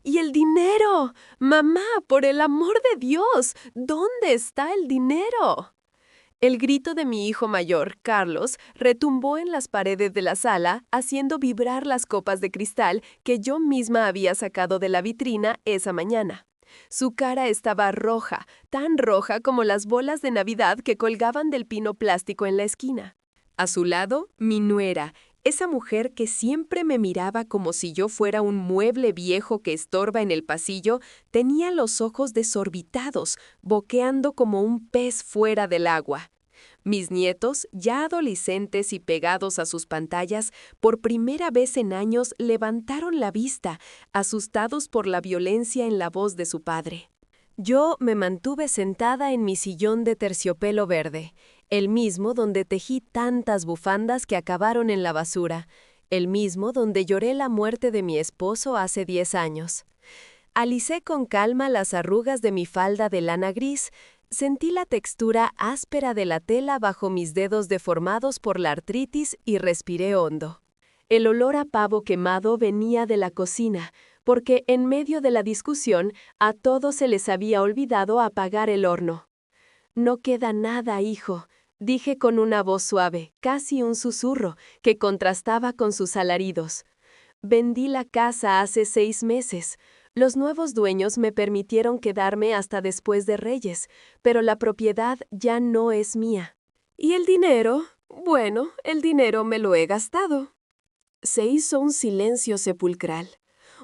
¿Y el dinero? Mamá, por el amor de Dios, ¿dónde está el dinero? El grito de mi hijo mayor, Carlos, retumbó en las paredes de la sala, haciendo vibrar las copas de cristal que yo misma había sacado de la vitrina esa mañana. Su cara estaba roja, tan roja como las bolas de Navidad que colgaban del pino plástico en la esquina. A su lado, mi nuera, esa mujer que siempre me miraba como si yo fuera un mueble viejo que estorba en el pasillo, tenía los ojos desorbitados, boqueando como un pez fuera del agua. Mis nietos, ya adolescentes y pegados a sus pantallas, por primera vez en años levantaron la vista, asustados por la violencia en la voz de su padre. Yo me mantuve sentada en mi sillón de terciopelo verde, el mismo donde tejí tantas bufandas que acabaron en la basura, el mismo donde lloré la muerte de mi esposo hace 10 años. Alicé con calma las arrugas de mi falda de lana gris, sentí la textura áspera de la tela bajo mis dedos deformados por la artritis y respiré hondo. El olor a pavo quemado venía de la cocina, porque en medio de la discusión a todos se les había olvidado apagar el horno. «No queda nada, hijo», dije con una voz suave, casi un susurro, que contrastaba con sus alaridos. «Vendí la casa hace 6 meses. Los nuevos dueños me permitieron quedarme hasta después de Reyes, pero la propiedad ya no es mía». «¿Y el dinero?» «Bueno, el dinero me lo he gastado». Se hizo un silencio sepulcral.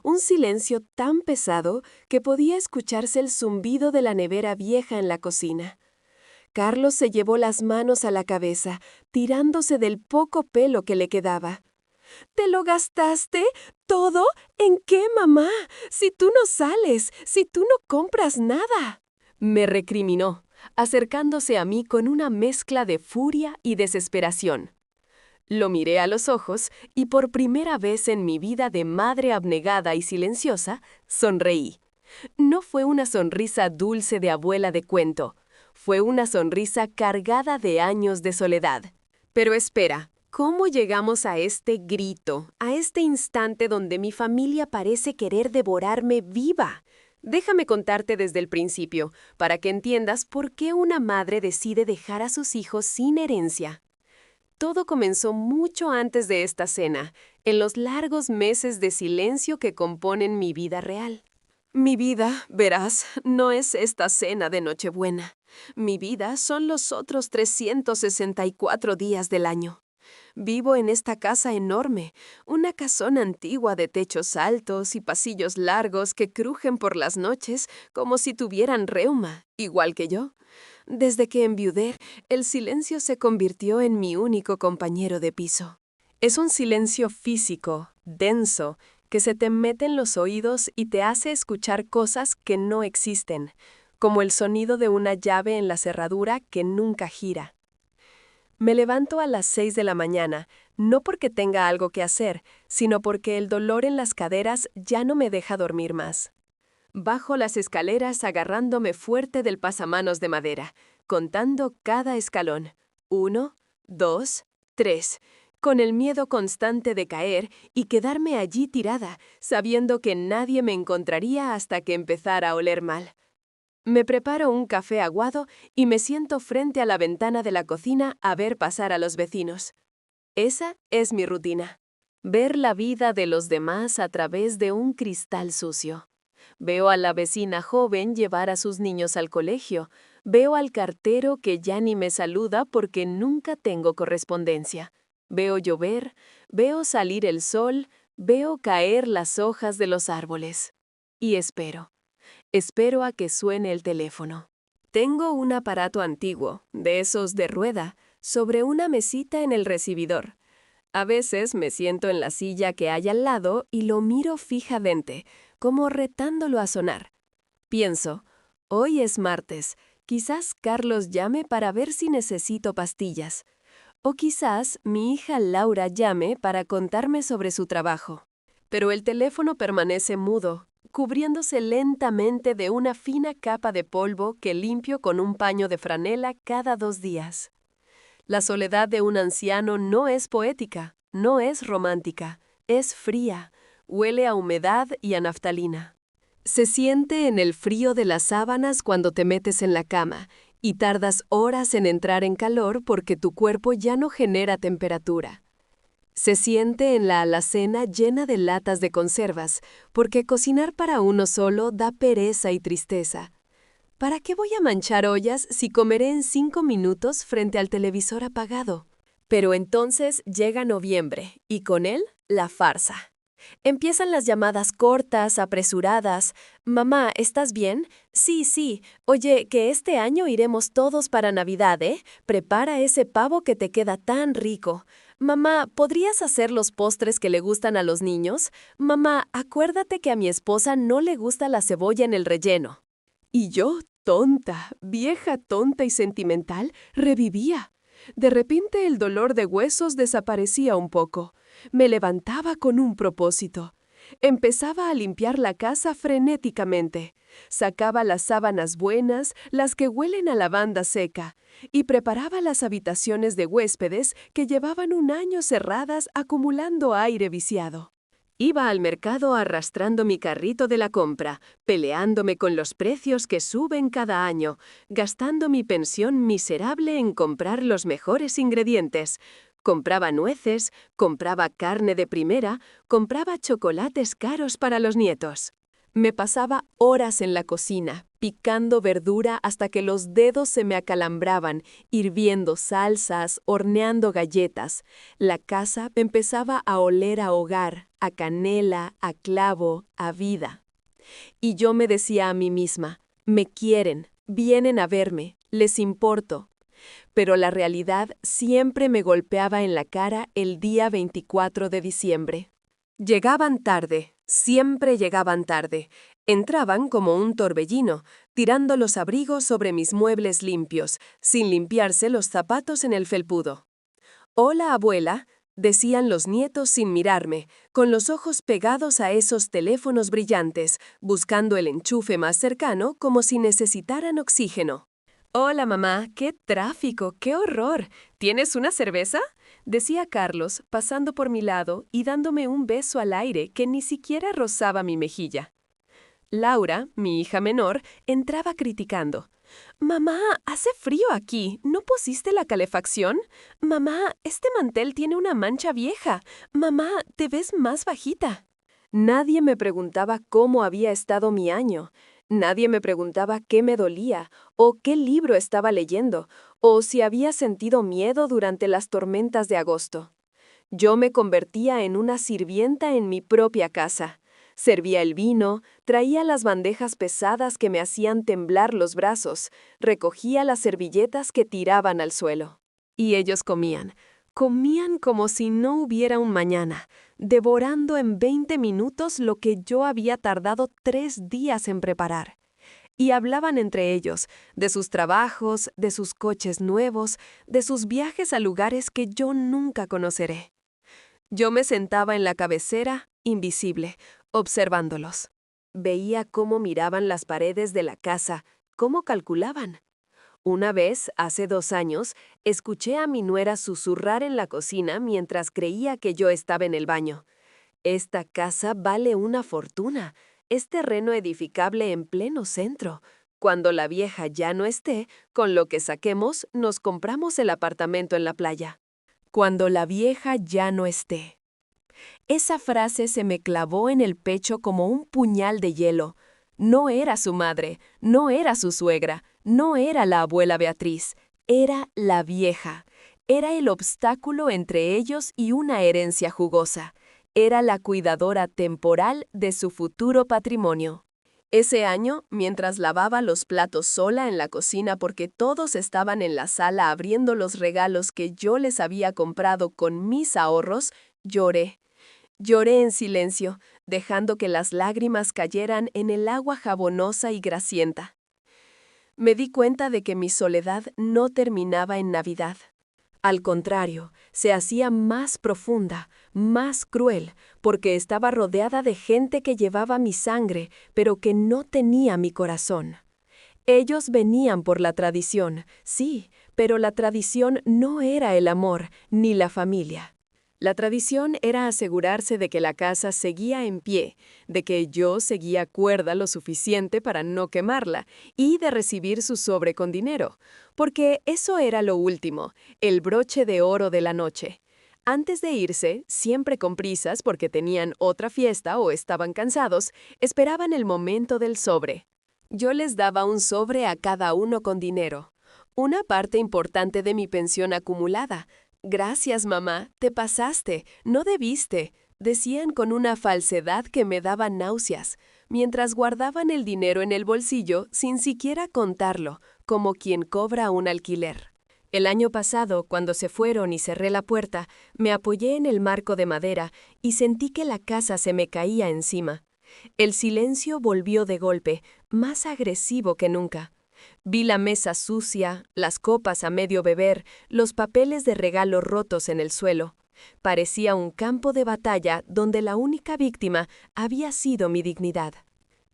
Un silencio tan pesado que podía escucharse el zumbido de la nevera vieja en la cocina. Carlos se llevó las manos a la cabeza, tirándose del poco pelo que le quedaba. «¿Te lo gastaste? ¿Todo? ¿En qué, mamá? Si tú no sales, si tú no compras nada», me recriminó, acercándose a mí con una mezcla de furia y desesperación. Lo miré a los ojos y por primera vez en mi vida de madre abnegada y silenciosa, sonreí. No fue una sonrisa dulce de abuela de cuento, fue una sonrisa cargada de años de soledad. Pero espera, ¿cómo llegamos a este grito, a este instante donde mi familia parece querer devorarme viva? Déjame contarte desde el principio, para que entiendas por qué una madre decide dejar a sus hijos sin herencia. Todo comenzó mucho antes de esta cena, en los largos meses de silencio que componen mi vida real. Mi vida, verás, no es esta cena de Nochebuena. Mi vida son los otros 364 días del año. Vivo en esta casa enorme, una casona antigua de techos altos y pasillos largos que crujen por las noches como si tuvieran reuma, igual que yo. Desde que enviudé, el silencio se convirtió en mi único compañero de piso. Es un silencio físico, denso, que se te mete en los oídos y te hace escuchar cosas que no existen, como el sonido de una llave en la cerradura que nunca gira. Me levanto a las 6 de la mañana, no porque tenga algo que hacer, sino porque el dolor en las caderas ya no me deja dormir más. Bajo las escaleras agarrándome fuerte del pasamanos de madera, contando cada escalón. 1, 2, 3, con el miedo constante de caer y quedarme allí tirada, sabiendo que nadie me encontraría hasta que empezara a oler mal. Me preparo un café aguado y me siento frente a la ventana de la cocina a ver pasar a los vecinos. Esa es mi rutina. Ver la vida de los demás a través de un cristal sucio. Veo a la vecina joven llevar a sus niños al colegio. Veo al cartero que ya ni me saluda porque nunca tengo correspondencia. Veo llover, veo salir el sol, veo caer las hojas de los árboles. Y espero. Espero a que suene el teléfono. Tengo un aparato antiguo, de esos de rueda, sobre una mesita en el recibidor. A veces me siento en la silla que hay al lado y lo miro fijamente, como retándolo a sonar. Pienso, hoy es martes, quizás Carlos llame para ver si necesito pastillas. O quizás mi hija Laura llame para contarme sobre su trabajo. Pero el teléfono permanece mudo, cubriéndose lentamente de una fina capa de polvo que limpio con un paño de franela cada 2 días. La soledad de un anciano no es poética, no es romántica, es fría, huele a humedad y a naftalina. Se siente en el frío de las sábanas cuando te metes en la cama y tardas horas en entrar en calor porque tu cuerpo ya no genera temperatura. Se siente en la alacena llena de latas de conservas, porque cocinar para uno solo da pereza y tristeza. ¿Para qué voy a manchar ollas si comeré en 5 minutos frente al televisor apagado? Pero entonces llega noviembre, y con él, la farsa. Empiezan las llamadas cortas, apresuradas. Mamá, ¿estás bien? Sí, sí. Oye, que este año iremos todos para Navidad, ¿eh? Prepara ese pavo que te queda tan rico. Mamá, ¿podrías hacer los postres que le gustan a los niños? Mamá, acuérdate que a mi esposa no le gusta la cebolla en el relleno. Y yo, tonta, vieja tonta y sentimental, revivía. De repente el dolor de huesos desaparecía un poco. Me levantaba con un propósito. Empezaba a limpiar la casa frenéticamente. Sacaba las sábanas buenas, las que huelen a lavanda seca, y preparaba las habitaciones de huéspedes que llevaban un año cerradas acumulando aire viciado. Iba al mercado arrastrando mi carrito de la compra, peleándome con los precios que suben cada año, gastando mi pensión miserable en comprar los mejores ingredientes. Compraba nueces, compraba carne de primera, compraba chocolates caros para los nietos. Me pasaba horas en la cocina, picando verdura hasta que los dedos se me acalambraban, hirviendo salsas, horneando galletas. La casa empezaba a oler a hogar, a canela, a clavo, a vida. Y yo me decía a mí misma, me quieren, vienen a verme, les importo. Pero la realidad siempre me golpeaba en la cara el día 24 de diciembre. Llegaban tarde, siempre llegaban tarde. Entraban como un torbellino, tirando los abrigos sobre mis muebles limpios, sin limpiarse los zapatos en el felpudo. «Hola, abuela», decían los nietos sin mirarme, con los ojos pegados a esos teléfonos brillantes, buscando el enchufe más cercano como si necesitaran oxígeno. «Hola, mamá, qué tráfico, qué horror. ¿Tienes una cerveza?», decía Carlos, pasando por mi lado y dándome un beso al aire que ni siquiera rozaba mi mejilla. Laura, mi hija menor, entraba criticando. «Mamá, hace frío aquí. ¿No pusiste la calefacción? Mamá, este mantel tiene una mancha vieja. Mamá, te ves más bajita». Nadie me preguntaba cómo había estado mi año. Nadie me preguntaba qué me dolía, o qué libro estaba leyendo, o si había sentido miedo durante las tormentas de agosto. Yo me convertía en una sirvienta en mi propia casa. Servía el vino, traía las bandejas pesadas que me hacían temblar los brazos, recogía las servilletas que tiraban al suelo. Y ellos comían. Comían como si no hubiera un mañana, devorando en 20 minutos lo que yo había tardado 3 días en preparar. Y hablaban entre ellos, de sus trabajos, de sus coches nuevos, de sus viajes a lugares que yo nunca conoceré. Yo me sentaba en la cabecera, invisible, observándolos. Veía cómo miraban las paredes de la casa, cómo calculaban. Una vez, hace 2 años, escuché a mi nuera susurrar en la cocina mientras creía que yo estaba en el baño. «Esta casa vale una fortuna. Es terreno edificable en pleno centro. Cuando la vieja ya no esté, con lo que saquemos, nos compramos el apartamento en la playa». Cuando la vieja ya no esté. Esa frase se me clavó en el pecho como un puñal de hielo. No era su madre, no era su suegra, no era la abuela Beatriz, era la vieja. Era el obstáculo entre ellos y una herencia jugosa. Era la cuidadora temporal de su futuro patrimonio. Ese año, mientras lavaba los platos sola en la cocina porque todos estaban en la sala abriendo los regalos que yo les había comprado con mis ahorros, lloré. Lloré en silencio, dejando que las lágrimas cayeran en el agua jabonosa y grasienta. Me di cuenta de que mi soledad no terminaba en Navidad. Al contrario, se hacía más profunda, más cruel, porque estaba rodeada de gente que llevaba mi sangre, pero que no tenía mi corazón. Ellos venían por la tradición, sí, pero la tradición no era el amor, ni la familia. La tradición era asegurarse de que la casa seguía en pie, de que yo seguía cuerda lo suficiente para no quemarla y de recibir su sobre con dinero, porque eso era lo último, el broche de oro de la noche. Antes de irse, siempre con prisas porque tenían otra fiesta o estaban cansados, esperaban el momento del sobre. Yo les daba un sobre a cada uno con dinero, una parte importante de mi pensión acumulada. Gracias, mamá, te pasaste, no debiste, decían con una falsedad que me daba náuseas, mientras guardaban el dinero en el bolsillo sin siquiera contarlo, como quien cobra un alquiler. El año pasado, cuando se fueron y cerré la puerta, me apoyé en el marco de madera y sentí que la casa se me caía encima. El silencio volvió de golpe, más agresivo que nunca. Vi la mesa sucia, las copas a medio beber, los papeles de regalo rotos en el suelo. Parecía un campo de batalla donde la única víctima había sido mi dignidad.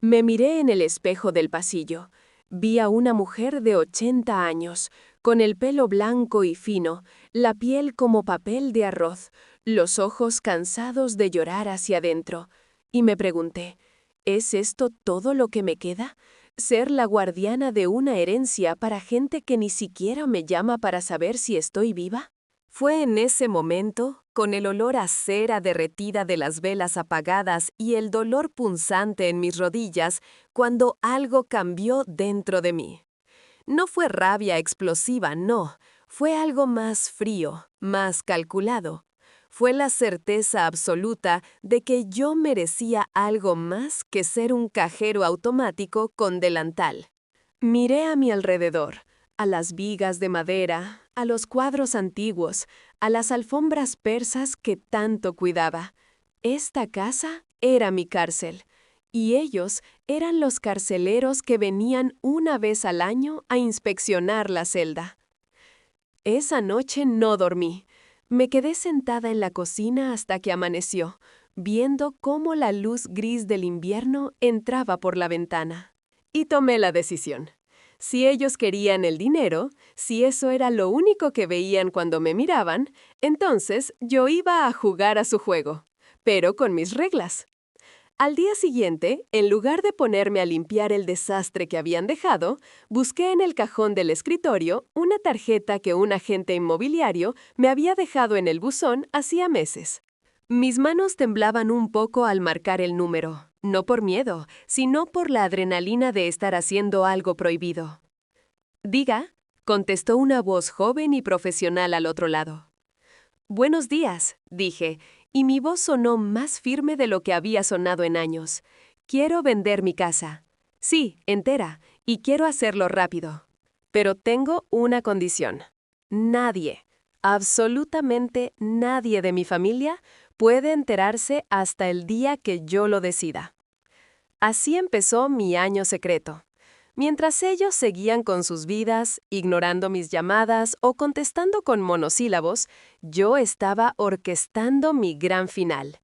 Me miré en el espejo del pasillo. Vi a una mujer de 80 años, con el pelo blanco y fino, la piel como papel de arroz, los ojos cansados de llorar hacia adentro. Y me pregunté, ¿es esto todo lo que me queda? ¿Ser la guardiana de una herencia para gente que ni siquiera me llama para saber si estoy viva? Fue en ese momento, con el olor a cera derretida de las velas apagadas y el dolor punzante en mis rodillas, cuando algo cambió dentro de mí. No fue rabia explosiva, no, fue algo más frío, más calculado. Fue la certeza absoluta de que yo merecía algo más que ser un cajero automático con delantal. Miré a mi alrededor, a las vigas de madera, a los cuadros antiguos, a las alfombras persas que tanto cuidaba. Esta casa era mi cárcel, y ellos eran los carceleros que venían una vez al año a inspeccionar la celda. Esa noche no dormí. Me quedé sentada en la cocina hasta que amaneció, viendo cómo la luz gris del invierno entraba por la ventana. Y tomé la decisión. Si ellos querían el dinero, si eso era lo único que veían cuando me miraban, entonces yo iba a jugar a su juego, pero con mis reglas. Al día siguiente, en lugar de ponerme a limpiar el desastre que habían dejado, busqué en el cajón del escritorio una tarjeta que un agente inmobiliario me había dejado en el buzón hacía meses. Mis manos temblaban un poco al marcar el número, no por miedo, sino por la adrenalina de estar haciendo algo prohibido. «Diga», contestó una voz joven y profesional al otro lado. «Buenos días», dije, y mi voz sonó más firme de lo que había sonado en años. «Quiero vender mi casa. Sí, entera, y quiero hacerlo rápido. Pero tengo una condición. Nadie, absolutamente nadie de mi familia puede enterarse hasta el día que yo lo decida». Así empezó mi año secreto. Mientras ellos seguían con sus vidas, ignorando mis llamadas o contestando con monosílabos, yo estaba orquestando mi gran final.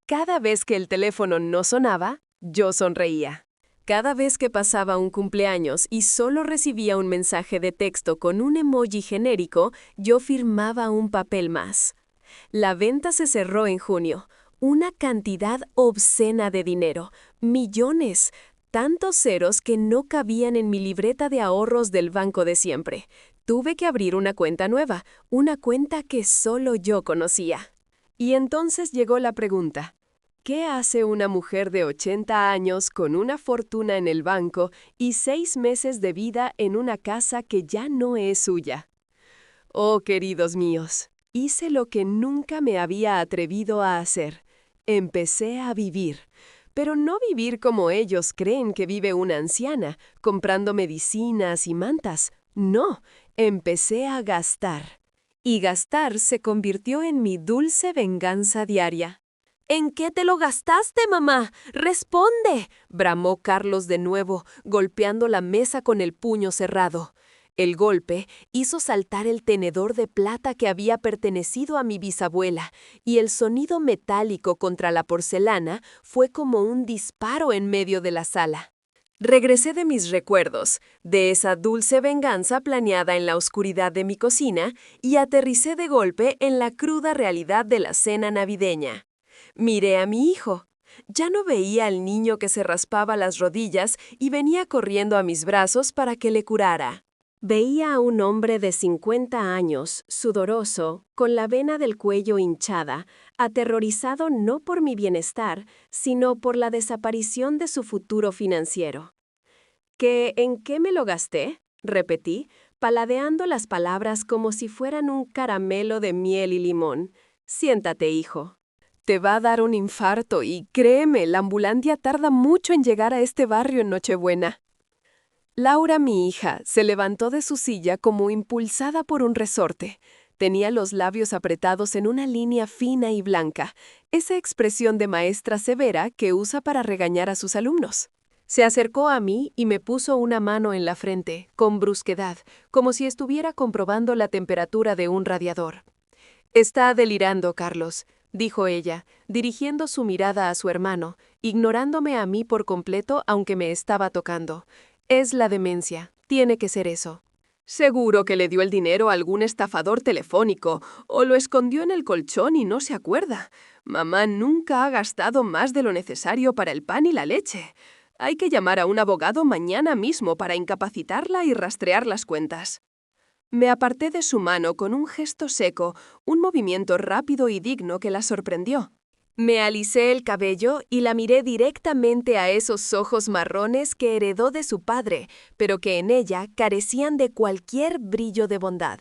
Cada vez que el teléfono no sonaba, yo sonreía. Cada vez que pasaba un cumpleaños y solo recibía un mensaje de texto con un emoji genérico, yo firmaba un papel más. La venta se cerró en junio. Una cantidad obscena de dinero, millones, tantos ceros que no cabían en mi libreta de ahorros del banco de siempre. Tuve que abrir una cuenta nueva, una cuenta que solo yo conocía. Y entonces llegó la pregunta: ¿qué hace una mujer de 80 años con una fortuna en el banco y 6 meses de vida en una casa que ya no es suya? Oh, queridos míos, hice lo que nunca me había atrevido a hacer. Empecé a vivir. Pero no vivir como ellos creen que vive una anciana, comprando medicinas y mantas. No, empecé a gastar. Y gastar se convirtió en mi dulce venganza diaria. «¿En qué te lo gastaste, mamá? ¡Responde!», bramó Carlos de nuevo, golpeando la mesa con el puño cerrado. El golpe hizo saltar el tenedor de plata que había pertenecido a mi bisabuela, y el sonido metálico contra la porcelana fue como un disparo en medio de la sala. Regresé de mis recuerdos, de esa dulce venganza planeada en la oscuridad de mi cocina, y aterricé de golpe en la cruda realidad de la cena navideña. Miré a mi hijo. Ya no veía al niño que se raspaba las rodillas y venía corriendo a mis brazos para que le curara. Veía a un hombre de 50 años, sudoroso, con la vena del cuello hinchada, aterrorizado no por mi bienestar, sino por la desaparición de su futuro financiero. ¿En qué me lo gasté?, repetí, paladeando las palabras como si fueran un caramelo de miel y limón. Siéntate, hijo. Te va a dar un infarto y, créeme, la ambulancia tarda mucho en llegar a este barrio en Nochebuena. Laura, mi hija, se levantó de su silla como impulsada por un resorte. Tenía los labios apretados en una línea fina y blanca, esa expresión de maestra severa que usa para regañar a sus alumnos. Se acercó a mí y me puso una mano en la frente, con brusquedad, como si estuviera comprobando la temperatura de un radiador. «Está delirando, Carlos», dijo ella, dirigiendo su mirada a su hermano, ignorándome a mí por completo aunque me estaba tocando. «Es la demencia, tiene que ser eso». Seguro que le dio el dinero a algún estafador telefónico o lo escondió en el colchón y no se acuerda. Mamá nunca ha gastado más de lo necesario para el pan y la leche. Hay que llamar a un abogado mañana mismo para incapacitarla y rastrear las cuentas. Me aparté de su mano con un gesto seco, un movimiento rápido y digno que la sorprendió. Me alisé el cabello y la miré directamente a esos ojos marrones que heredó de su padre, pero que en ella carecían de cualquier brillo de bondad.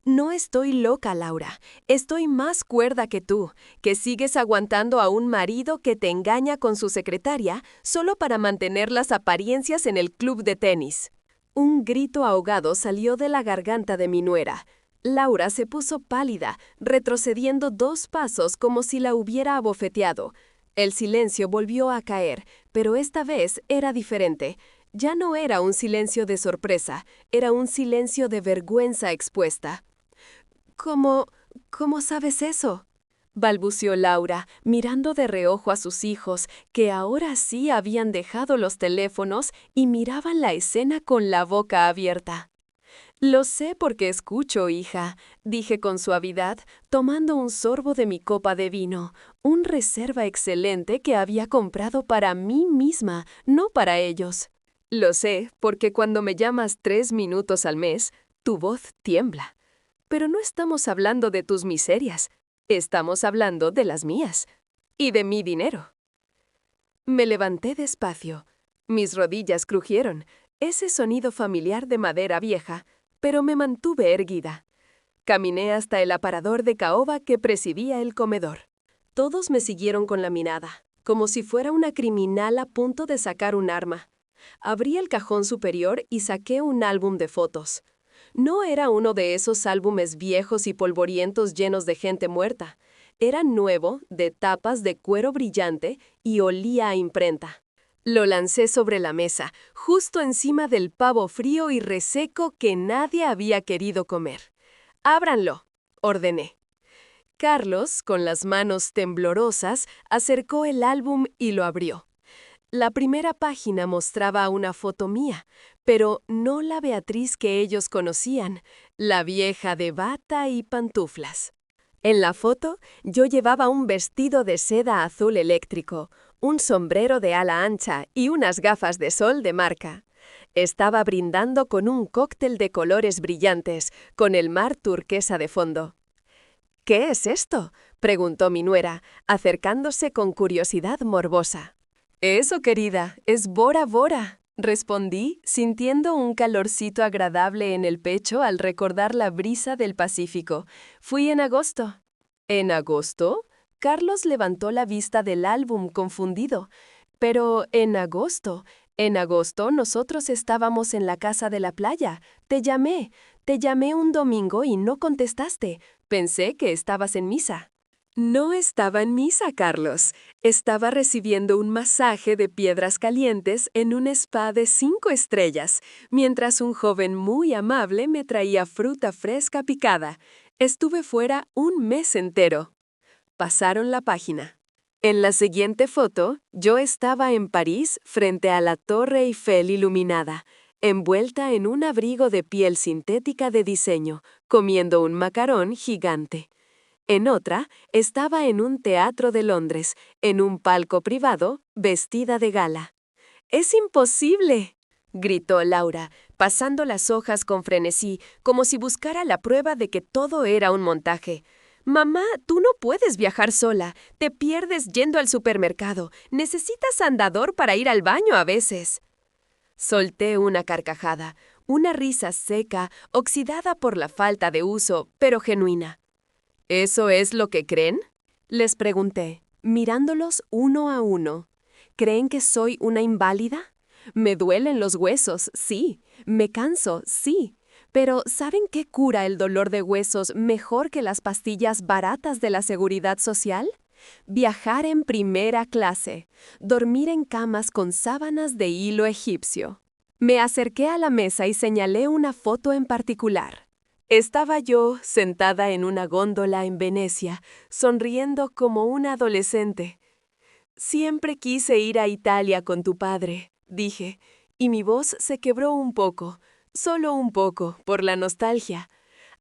No estoy loca, Laura. Estoy más cuerda que tú, que sigues aguantando a un marido que te engaña con su secretaria solo para mantener las apariencias en el club de tenis. Un grito ahogado salió de la garganta de mi nuera. Laura se puso pálida, retrocediendo 2 pasos como si la hubiera abofeteado. El silencio volvió a caer, pero esta vez era diferente. Ya no era un silencio de sorpresa, era un silencio de vergüenza expuesta. ¿Cómo sabes eso?», balbució Laura, mirando de reojo a sus hijos, que ahora sí habían dejado los teléfonos y miraban la escena con la boca abierta. «Lo sé porque escucho, hija», dije con suavidad, tomando un sorbo de mi copa de vino, un reserva excelente que había comprado para mí misma, no para ellos. «Lo sé porque cuando me llamas 3 minutos al mes, tu voz tiembla. Pero no estamos hablando de tus miserias, estamos hablando de las mías y de mi dinero». Me levanté despacio. Mis rodillas crujieron, ese sonido familiar de madera vieja, pero me mantuve erguida. Caminé hasta el aparador de caoba que presidía el comedor. Todos me siguieron con la mirada, como si fuera una criminal a punto de sacar un arma. Abrí el cajón superior y saqué un álbum de fotos. No era uno de esos álbumes viejos y polvorientos llenos de gente muerta. Era nuevo, de tapas de cuero brillante y olía a imprenta. Lo lancé sobre la mesa, justo encima del pavo frío y reseco que nadie había querido comer. «Ábranlo», ordené. Carlos, con las manos temblorosas, acercó el álbum y lo abrió. La primera página mostraba una foto mía, pero no la Beatriz que ellos conocían, la vieja de bata y pantuflas. En la foto, yo llevaba un vestido de seda azul eléctrico, un sombrero de ala ancha y unas gafas de sol de marca. Estaba brindando con un cóctel de colores brillantes, con el mar turquesa de fondo. «¿Qué es esto?», preguntó mi nuera, acercándose con curiosidad morbosa. «Eso, querida, es Bora Bora», respondí, sintiendo un calorcito agradable en el pecho al recordar la brisa del Pacífico. «Fui en agosto». «¿En agosto?», Carlos levantó la vista del álbum confundido. «Pero en agosto nosotros estábamos en la casa de la playa. Te llamé un domingo y no contestaste. Pensé que estabas en misa». «No estaba en misa, Carlos. Estaba recibiendo un masaje de piedras calientes en un spa de 5 estrellas, mientras un joven muy amable me traía fruta fresca picada. Estuve fuera un mes entero». Pasaron la página. En la siguiente foto, yo estaba en París frente a la Torre Eiffel iluminada, envuelta en un abrigo de piel sintética de diseño, comiendo un macarón gigante. En otra, estaba en un teatro de Londres, en un palco privado, vestida de gala. ¡Es imposible!, gritó Laura, pasando las hojas con frenesí, como si buscara la prueba de que todo era un montaje. Mamá, tú no puedes viajar sola. Te pierdes yendo al supermercado. Necesitas andador para ir al baño a veces. Solté una carcajada, una risa seca, oxidada por la falta de uso, pero genuina. ¿Eso es lo que creen?, les pregunté, mirándolos uno a uno. ¿Creen que soy una inválida? Me duelen los huesos, sí. Me canso, sí. Pero ¿saben qué cura el dolor de huesos mejor que las pastillas baratas de la Seguridad Social? Viajar en primera clase, dormir en camas con sábanas de hilo egipcio. Me acerqué a la mesa y señalé una foto en particular. Estaba yo sentada en una góndola en Venecia, sonriendo como una adolescente. Siempre quise ir a Italia con tu padre, dije, y mi voz se quebró un poco, solo un poco, por la nostalgia.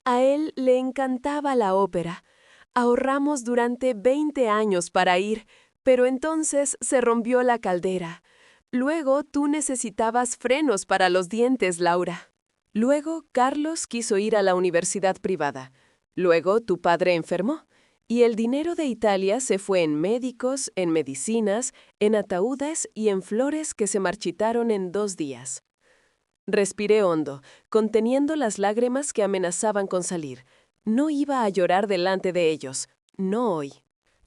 A él le encantaba la ópera. Ahorramos durante 20 años para ir, pero entonces se rompió la caldera. Luego tú necesitabas frenos para los dientes, Laura. Luego Carlos quiso ir a la universidad privada. Luego tu padre enfermó. Y el dinero de Italia se fue en médicos, en medicinas, en ataúdes y en flores que se marchitaron en 2 días. Respiré hondo, conteniendo las lágrimas que amenazaban con salir. No iba a llorar delante de ellos, no hoy.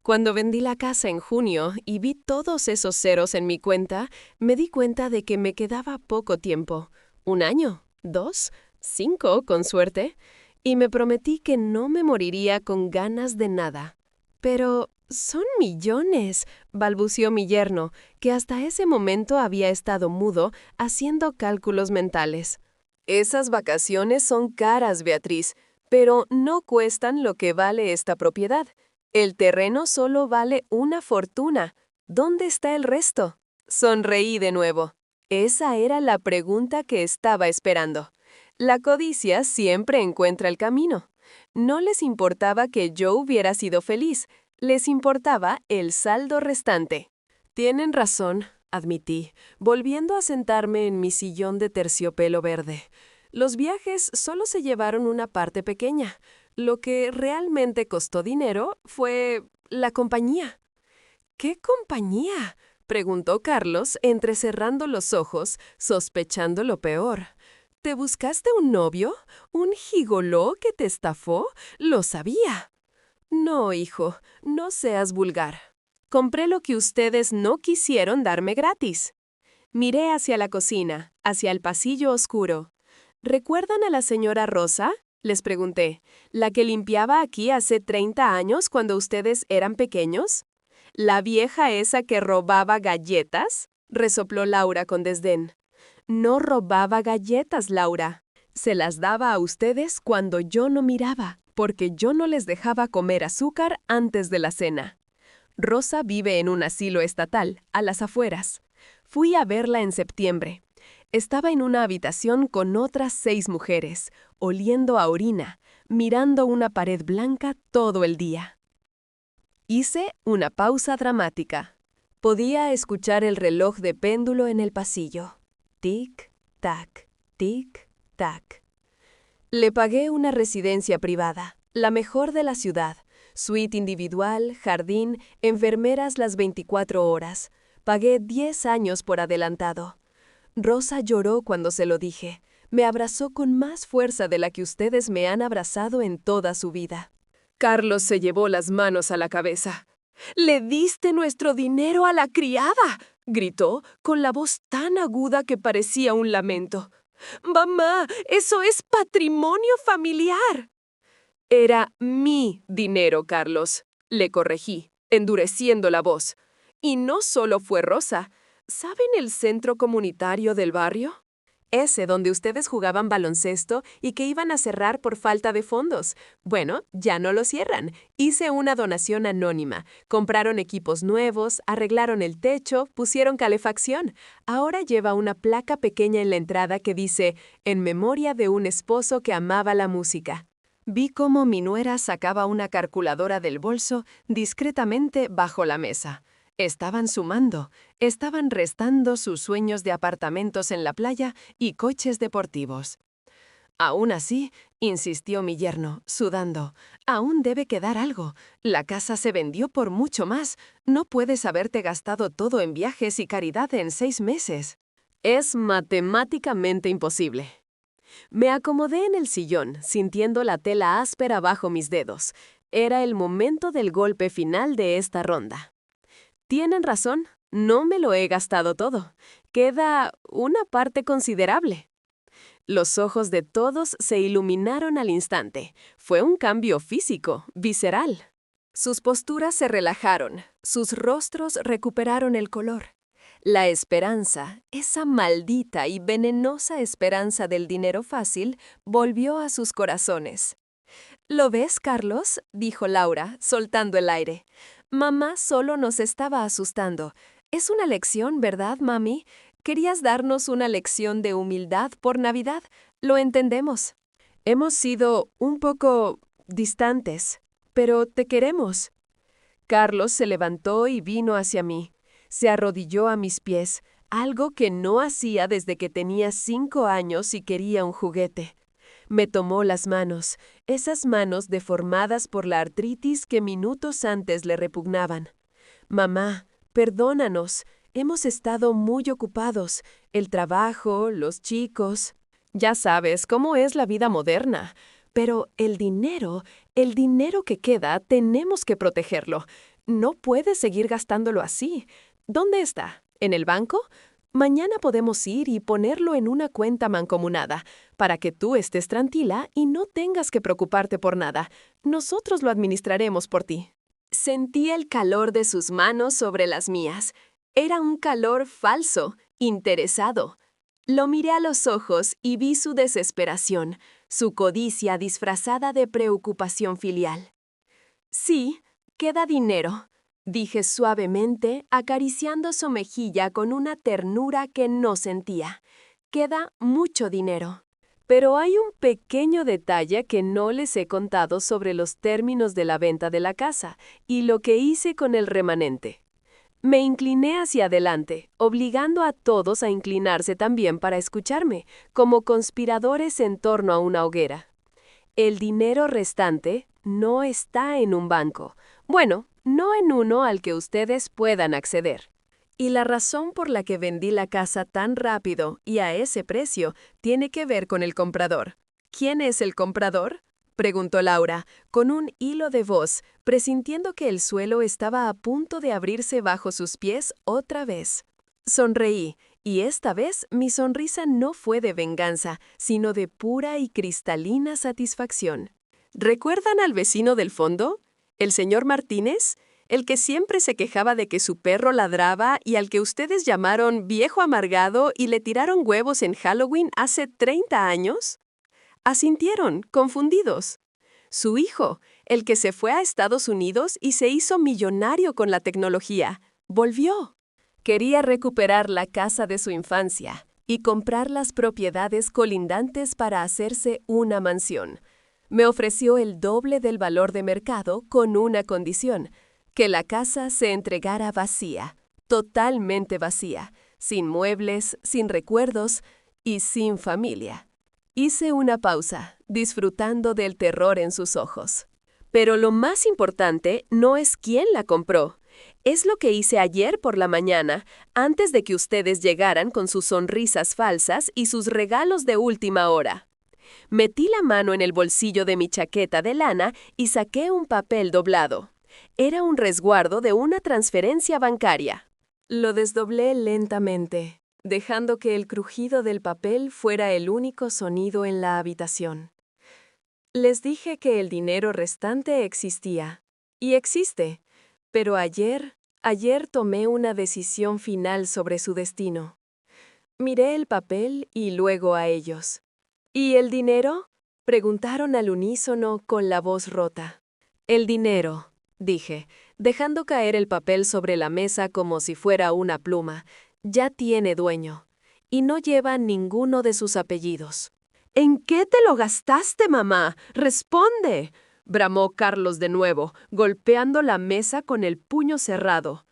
Cuando vendí la casa en junio y vi todos esos ceros en mi cuenta, me di cuenta de que me quedaba poco tiempo. 1 año, 2, 5, con suerte. Y me prometí que no me moriría con ganas de nada. Pero son millones, balbució mi yerno, que hasta ese momento había estado mudo, haciendo cálculos mentales. Esas vacaciones son caras, Beatriz, pero no cuestan lo que vale esta propiedad. El terreno solo vale una fortuna. ¿Dónde está el resto? Sonreí de nuevo. Esa era la pregunta que estaba esperando. La codicia siempre encuentra el camino. No les importaba que yo hubiera sido feliz, les importaba el saldo restante. Tienen razón, admití, volviendo a sentarme en mi sillón de terciopelo verde. Los viajes solo se llevaron una parte pequeña. Lo que realmente costó dinero fue la compañía. ¿Qué compañía?, preguntó Carlos, entrecerrando los ojos, sospechando lo peor. ¿Te buscaste un novio? ¿Un gigoló que te estafó? Lo sabía. No, hijo, no seas vulgar. Compré lo que ustedes no quisieron darme gratis. Miré hacia la cocina, hacia el pasillo oscuro. ¿Recuerdan a la señora Rosa?, les pregunté. ¿La que limpiaba aquí hace 30 años cuando ustedes eran pequeños? ¿La vieja esa que robaba galletas?, resopló Laura con desdén. No robaba galletas, Laura. Se las daba a ustedes cuando yo no miraba, porque yo no les dejaba comer azúcar antes de la cena. Rosa vive en un asilo estatal, a las afueras. Fui a verla en septiembre. Estaba en una habitación con otras 6 mujeres, oliendo a orina, mirando una pared blanca todo el día. Hice una pausa dramática. Podía escuchar el reloj de péndulo en el pasillo. Tic-tac, tic-tac. Le pagué una residencia privada, la mejor de la ciudad, suite individual, jardín, enfermeras las 24 horas. Pagué 10 años por adelantado. Rosa lloró cuando se lo dije. Me abrazó con más fuerza de la que ustedes me han abrazado en toda su vida. Carlos se llevó las manos a la cabeza. «¡Le diste nuestro dinero a la criada!», gritó, con la voz tan aguda que parecía un lamento. «¡Mamá, eso es patrimonio familiar!». «Era mi dinero, Carlos», le corregí, endureciendo la voz. Y no solo fue Rosa. ¿Saben el centro comunitario del barrio? Ese donde ustedes jugaban baloncesto y que iban a cerrar por falta de fondos. Bueno, ya no lo cierran. Hice una donación anónima. Compraron equipos nuevos, arreglaron el techo, pusieron calefacción. Ahora lleva una placa pequeña en la entrada que dice, en memoria de un esposo que amaba la música. Vi cómo mi nuera sacaba una calculadora del bolso discretamente bajo la mesa. Estaban sumando, estaban restando sus sueños de apartamentos en la playa y coches deportivos. Aún así, insistió mi yerno, sudando, aún debe quedar algo. La casa se vendió por mucho más. No puedes haberte gastado todo en viajes y caridad en 6 meses. Es matemáticamente imposible. Me acomodé en el sillón, sintiendo la tela áspera bajo mis dedos. Era el momento del golpe final de esta ronda. Tienen razón, no me lo he gastado todo. Queda una parte considerable. Los ojos de todos se iluminaron al instante. Fue un cambio físico, visceral. Sus posturas se relajaron, sus rostros recuperaron el color. La esperanza, esa maldita y venenosa esperanza del dinero fácil, volvió a sus corazones. ¿Lo ves, Carlos?, dijo Laura, soltando el aire. Mamá solo nos estaba asustando. Es una lección, ¿verdad, mami? Querías darnos una lección de humildad por Navidad. Lo entendemos. Hemos sido un poco distantes, pero te queremos. Carlos se levantó y vino hacia mí. Se arrodilló a mis pies, algo que no hacía desde que tenía 5 años y quería un juguete. Me tomó las manos, esas manos deformadas por la artritis que minutos antes le repugnaban. Mamá, perdónanos, hemos estado muy ocupados, el trabajo, los chicos. Ya sabes cómo es la vida moderna. Pero el dinero que queda, tenemos que protegerlo. No puedes seguir gastándolo así. ¿Dónde está? ¿En el banco? Mañana podemos ir y ponerlo en una cuenta mancomunada, para que tú estés tranquila y no tengas que preocuparte por nada. Nosotros lo administraremos por ti. Sentí el calor de sus manos sobre las mías. Era un calor falso, interesado. Lo miré a los ojos y vi su desesperación, su codicia disfrazada de preocupación filial. Sí, queda dinero, dije suavemente, acariciando su mejilla con una ternura que no sentía. Queda mucho dinero. Pero hay un pequeño detalle que no les he contado sobre los términos de la venta de la casa y lo que hice con el remanente. Me incliné hacia adelante, obligando a todos a inclinarse también para escucharme, como conspiradores en torno a una hoguera. El dinero restante no está en un banco. Bueno, no en uno al que ustedes puedan acceder. Y la razón por la que vendí la casa tan rápido y a ese precio tiene que ver con el comprador. ¿Quién es el comprador?, preguntó Laura, con un hilo de voz, presintiendo que el suelo estaba a punto de abrirse bajo sus pies otra vez. Sonreí, y esta vez mi sonrisa no fue de venganza, sino de pura y cristalina satisfacción. ¿Recuerdan al vecino del fondo? ¿El señor Martínez? El que siempre se quejaba de que su perro ladraba y al que ustedes llamaron viejo amargado y le tiraron huevos en Halloween hace 30 años. Asintieron, confundidos. Su hijo, el que se fue a Estados Unidos y se hizo millonario con la tecnología, volvió. Quería recuperar la casa de su infancia y comprar las propiedades colindantes para hacerse una mansión. Me ofreció el doble del valor de mercado con una condición: que la casa se entregara vacía, totalmente vacía, sin muebles, sin recuerdos y sin familia. Hice una pausa, disfrutando del terror en sus ojos. Pero lo más importante no es quién la compró. Es lo que hice ayer por la mañana, antes de que ustedes llegaran con sus sonrisas falsas y sus regalos de última hora. Metí la mano en el bolsillo de mi chaqueta de lana y saqué un papel doblado. Era un resguardo de una transferencia bancaria. Lo desdoblé lentamente, dejando que el crujido del papel fuera el único sonido en la habitación. Les dije que el dinero restante existía, y existe, pero ayer tomé una decisión final sobre su destino. Miré el papel y luego a ellos. ¿Y el dinero? Preguntaron al unísono con la voz rota. El dinero, dije, dejando caer el papel sobre la mesa como si fuera una pluma, ya tiene dueño, y no lleva ninguno de sus apellidos. ¿En qué te lo gastaste, mamá? ¡Responde!, bramó Carlos de nuevo, golpeando la mesa con el puño cerrado.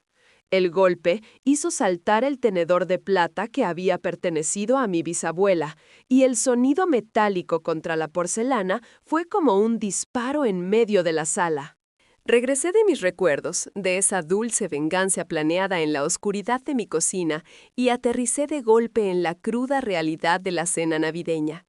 El golpe hizo saltar el tenedor de plata que había pertenecido a mi bisabuela, y el sonido metálico contra la porcelana fue como un disparo en medio de la sala. Regresé de mis recuerdos, de esa dulce venganza planeada en la oscuridad de mi cocina, y aterricé de golpe en la cruda realidad de la cena navideña.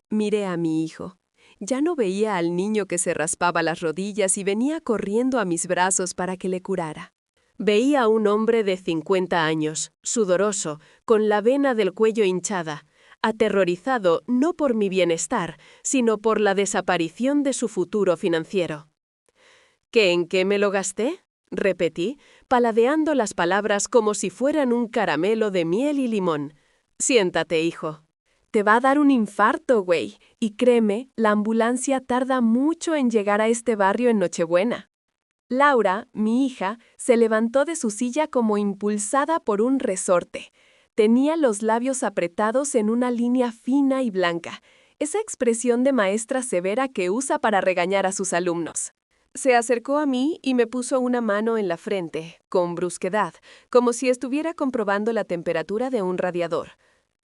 Miré a mi hijo. Ya no veía al niño que se raspaba las rodillas y venía corriendo a mis brazos para que le curara. Veía a un hombre de 50 años, sudoroso, con la vena del cuello hinchada, aterrorizado no por mi bienestar, sino por la desaparición de su futuro financiero. ¿Qué en qué me lo gasté?, repetí, paladeando las palabras como si fueran un caramelo de miel y limón. Siéntate, hijo. Te va a dar un infarto, güey, y créeme, la ambulancia tarda mucho en llegar a este barrio en Nochebuena. Laura, mi hija, se levantó de su silla como impulsada por un resorte. Tenía los labios apretados en una línea fina y blanca, esa expresión de maestra severa que usa para regañar a sus alumnos. Se acercó a mí y me puso una mano en la frente, con brusquedad, como si estuviera comprobando la temperatura de un radiador.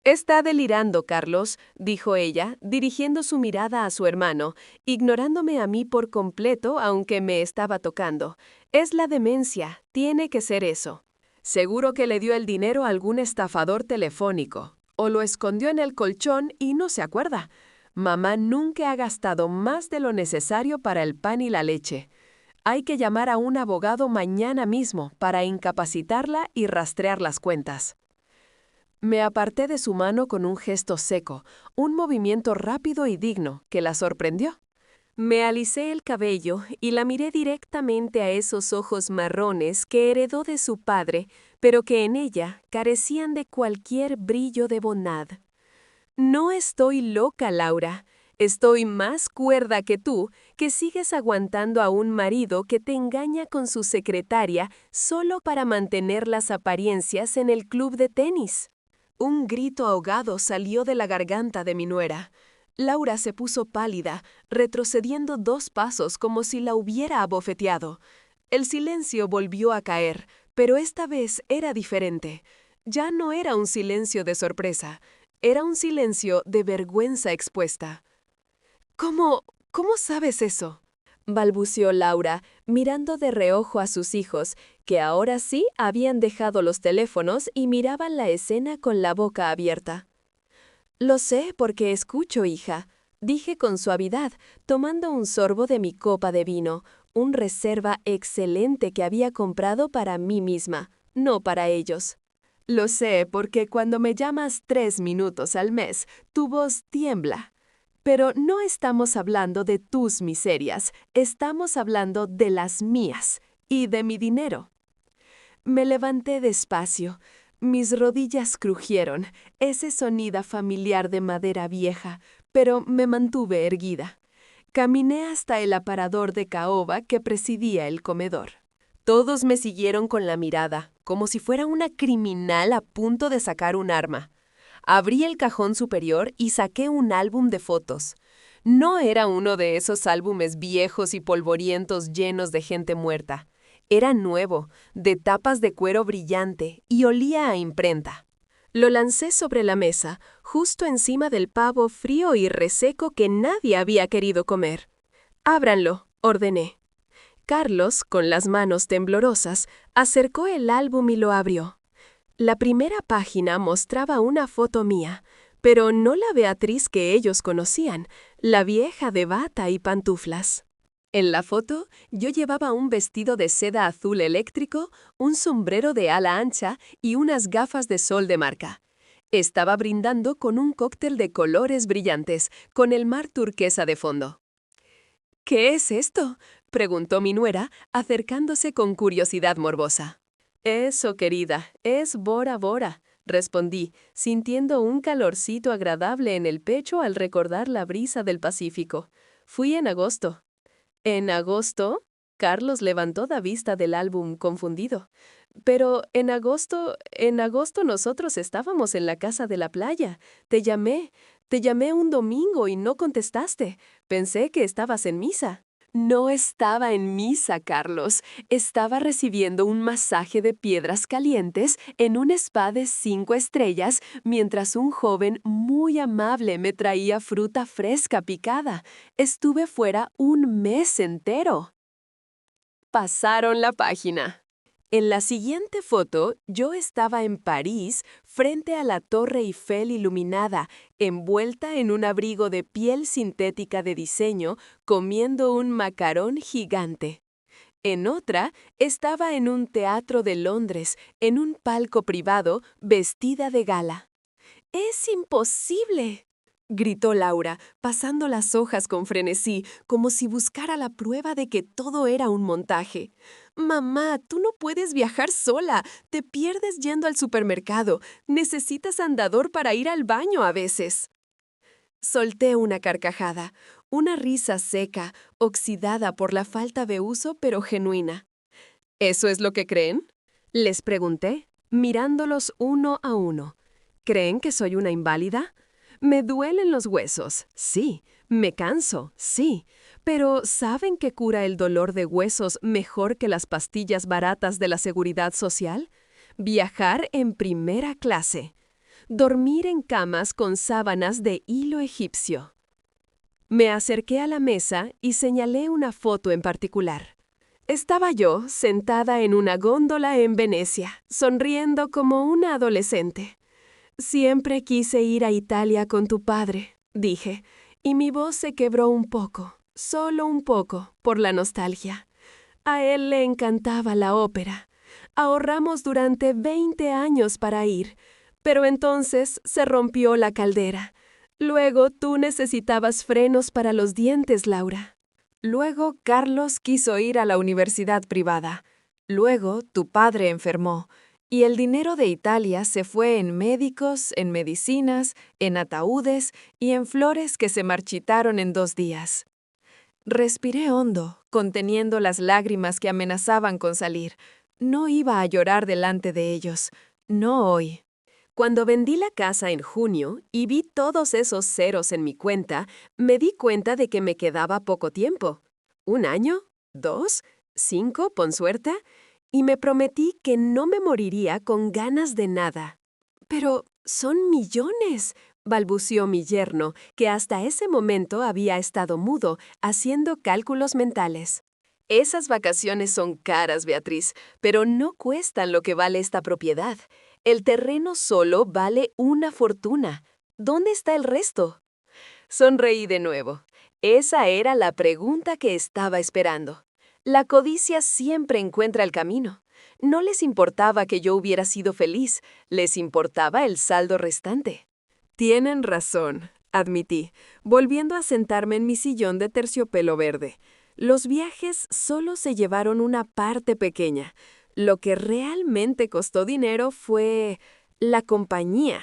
«Está delirando, Carlos», dijo ella, dirigiendo su mirada a su hermano, ignorándome a mí por completo, aunque me estaba tocando. «Es la demencia, tiene que ser eso. Seguro que le dio el dinero a algún estafador telefónico, o lo escondió en el colchón y no se acuerda. Mamá nunca ha gastado más de lo necesario para el pan y la leche. Hay que llamar a un abogado mañana mismo para incapacitarla y rastrear las cuentas». Me aparté de su mano con un gesto seco, un movimiento rápido y digno que la sorprendió. Me alicé el cabello y la miré directamente a esos ojos marrones que heredó de su padre, pero que en ella carecían de cualquier brillo de bondad. «No estoy loca, Laura. Estoy más cuerda que tú, que sigues aguantando a un marido que te engaña con su secretaria solo para mantener las apariencias en el club de tenis». Un grito ahogado salió de la garganta de mi nuera. Laura se puso pálida, retrocediendo 2 pasos como si la hubiera abofeteado. El silencio volvió a caer, pero esta vez era diferente. Ya no era un silencio de sorpresa, era un silencio de vergüenza expuesta. ¿Cómo sabes eso?, balbuceó Laura, mirando de reojo a sus hijos, que ahora sí habían dejado los teléfonos y miraban la escena con la boca abierta. «Lo sé porque escucho, hija», dije con suavidad, tomando un sorbo de mi copa de vino, un reserva excelente que había comprado para mí misma, no para ellos. «Lo sé porque cuando me llamas 3 minutos al mes, tu voz tiembla. Pero no estamos hablando de tus miserias, estamos hablando de las mías y de mi dinero». Me levanté despacio. Mis rodillas crujieron, ese sonido familiar de madera vieja, pero me mantuve erguida. Caminé hasta el aparador de caoba que presidía el comedor. Todos me siguieron con la mirada, como si fuera una criminal a punto de sacar un arma. Abrí el cajón superior y saqué un álbum de fotos. No era uno de esos álbumes viejos y polvorientos llenos de gente muerta. Era nuevo, de tapas de cuero brillante y olía a imprenta. Lo lancé sobre la mesa, justo encima del pavo frío y reseco que nadie había querido comer. «Ábranlo», ordené. Carlos, con las manos temblorosas, acercó el álbum y lo abrió. La primera página mostraba una foto mía, pero no la Beatriz que ellos conocían, la vieja de bata y pantuflas. En la foto, yo llevaba un vestido de seda azul eléctrico, un sombrero de ala ancha y unas gafas de sol de marca. Estaba brindando con un cóctel de colores brillantes, con el mar turquesa de fondo. «¿Qué es esto?», preguntó mi nuera, acercándose con curiosidad morbosa. «Eso, querida, es Bora Bora», respondí, sintiendo un calorcito agradable en el pecho al recordar la brisa del Pacífico. Fui en agosto. ¿En agosto? Carlos levantó la vista del álbum confundido. Pero en agosto nosotros estábamos en la casa de la playa. Te llamé un domingo y no contestaste. Pensé que estabas en misa. No estaba en misa, Carlos. Estaba recibiendo un masaje de piedras calientes en un spa de 5 estrellas mientras un joven muy amable me traía fruta fresca picada. Estuve fuera un mes entero. Pasaron la página. En la siguiente foto, yo estaba en París, frente a la Torre Eiffel iluminada, envuelta en un abrigo de piel sintética de diseño, comiendo un macarón gigante. En otra, estaba en un teatro de Londres, en un palco privado, vestida de gala. ¡Es imposible!, gritó Laura, pasando las hojas con frenesí, como si buscara la prueba de que todo era un montaje. «Mamá, tú no puedes viajar sola. Te pierdes yendo al supermercado. Necesitas andador para ir al baño a veces». Solté una carcajada, una risa seca, oxidada por la falta de uso, pero genuina. ¿Eso es lo que creen?, les pregunté, mirándolos uno a uno. ¿Creen que soy una inválida? Me duelen los huesos, sí. Me canso, sí. Pero ¿saben qué cura el dolor de huesos mejor que las pastillas baratas de la Seguridad Social? Viajar en primera clase. Dormir en camas con sábanas de hilo egipcio. Me acerqué a la mesa y señalé una foto en particular. Estaba yo sentada en una góndola en Venecia, sonriendo como una adolescente. «Siempre quise ir a Italia con tu padre», dije, y mi voz se quebró un poco, solo un poco, por la nostalgia. A él le encantaba la ópera. Ahorramos durante 20 años para ir, pero entonces se rompió la caldera. Luego tú necesitabas frenos para los dientes, Laura. Luego Carlos quiso ir a la universidad privada. Luego tu padre enfermó. Y el dinero de Italia se fue en médicos, en medicinas, en ataúdes y en flores que se marchitaron en 2 días. Respiré hondo, conteniendo las lágrimas que amenazaban con salir. No iba a llorar delante de ellos. No hoy. Cuando vendí la casa en junio y vi todos esos ceros en mi cuenta, me di cuenta de que me quedaba poco tiempo. ¿1 año? ¿2? ¿5, con suerte? Y me prometí que no me moriría con ganas de nada. «Pero son millones», balbució mi yerno, que hasta ese momento había estado mudo, haciendo cálculos mentales. «Esas vacaciones son caras, Beatriz, pero no cuestan lo que vale esta propiedad. El terreno solo vale una fortuna. ¿Dónde está el resto?» Sonreí de nuevo. Esa era la pregunta que estaba esperando. La codicia siempre encuentra el camino. No les importaba que yo hubiera sido feliz, les importaba el saldo restante. «Tienen razón», admití, volviendo a sentarme en mi sillón de terciopelo verde. Los viajes solo se llevaron una parte pequeña. Lo que realmente costó dinero fue la compañía.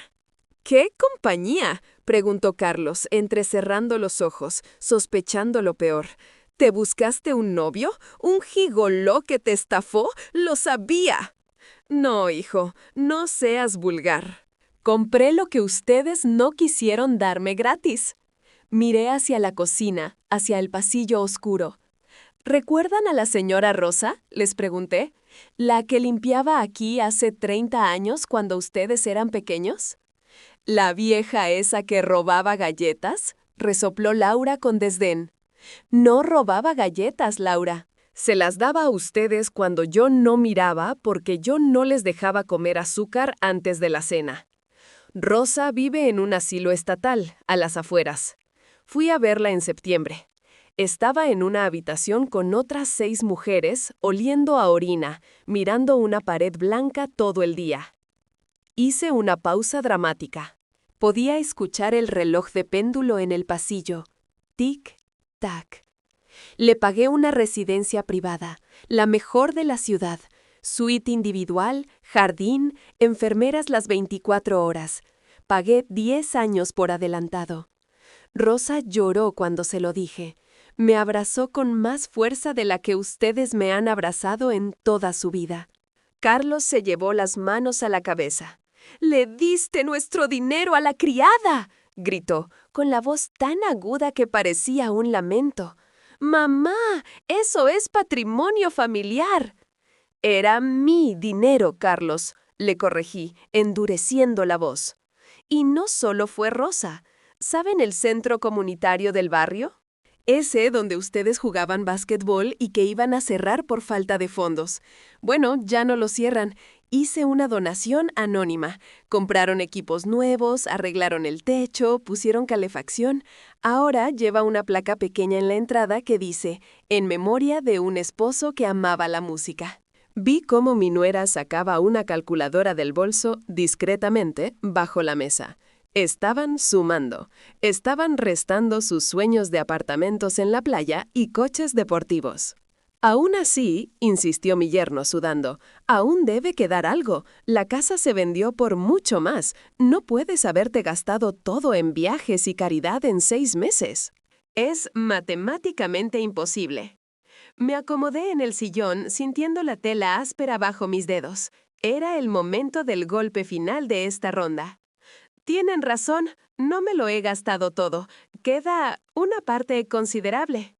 «¿Qué compañía?», preguntó Carlos, entrecerrando los ojos, sospechando lo peor. «¿Te buscaste un novio? ¿Un gigoló que te estafó? ¡Lo sabía!». «No, hijo, no seas vulgar. Compré lo que ustedes no quisieron darme gratis». Miré hacia la cocina, hacia el pasillo oscuro. «¿Recuerdan a la señora Rosa?», les pregunté. «¿La que limpiaba aquí hace 30 años cuando ustedes eran pequeños?». «¿La vieja esa que robaba galletas?», resopló Laura con desdén. «No robaba galletas, Laura. Se las daba a ustedes cuando yo no miraba porque yo no les dejaba comer azúcar antes de la cena. Rosa vive en un asilo estatal, a las afueras. Fui a verla en septiembre. Estaba en una habitación con otras 6 mujeres, oliendo a orina, mirando una pared blanca todo el día. Hice una pausa dramática. Podía escuchar el reloj de péndulo en el pasillo. Tic, tac. Le pagué una residencia privada, la mejor de la ciudad. Suite individual, jardín, enfermeras las 24 horas. Pagué 10 años por adelantado. Rosa lloró cuando se lo dije. Me abrazó con más fuerza de la que ustedes me han abrazado en toda su vida. Carlos se llevó las manos a la cabeza. «¡Le diste nuestro dinero a la criada!», gritó, con la voz tan aguda que parecía un lamento. «¡Mamá! ¡Eso es patrimonio familiar!». «Era mi dinero, Carlos», le corregí, endureciendo la voz. Y no solo fue Rosa. ¿Saben el centro comunitario del barrio? Ese donde ustedes jugaban básquetbol y que iban a cerrar por falta de fondos. Bueno, ya no lo cierran. Hice una donación anónima. Compraron equipos nuevos, arreglaron el techo, pusieron calefacción. Ahora lleva una placa pequeña en la entrada que dice, «En memoria de un esposo que amaba la música». Vi cómo mi nuera sacaba una calculadora del bolso discretamente bajo la mesa. Estaban sumando, estaban restando sus sueños de apartamentos en la playa y coches deportivos. Aún así, insistió mi yerno sudando, aún debe quedar algo. La casa se vendió por mucho más. No puedes haberte gastado todo en viajes y caridad en 6 meses. Es matemáticamente imposible. Me acomodé en el sillón sintiendo la tela áspera bajo mis dedos. Era el momento del golpe final de esta ronda. Tienen razón, no me lo he gastado todo. Queda una parte considerable.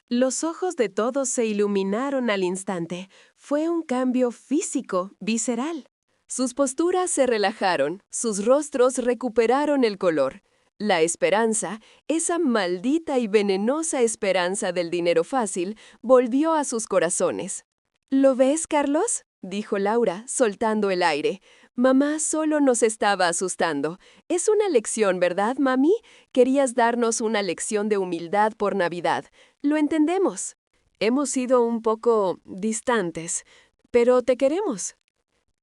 Los ojos de todos se iluminaron al instante. Fue un cambio físico, visceral. Sus posturas se relajaron, sus rostros recuperaron el color. La esperanza, esa maldita y venenosa esperanza del dinero fácil, volvió a sus corazones. ¿Lo ves, Carlos?, dijo Laura, soltando el aire. Mamá solo nos estaba asustando. Es una lección, ¿verdad, mami? Querías darnos una lección de humildad por Navidad. Lo entendemos. Hemos sido un poco distantes, pero te queremos.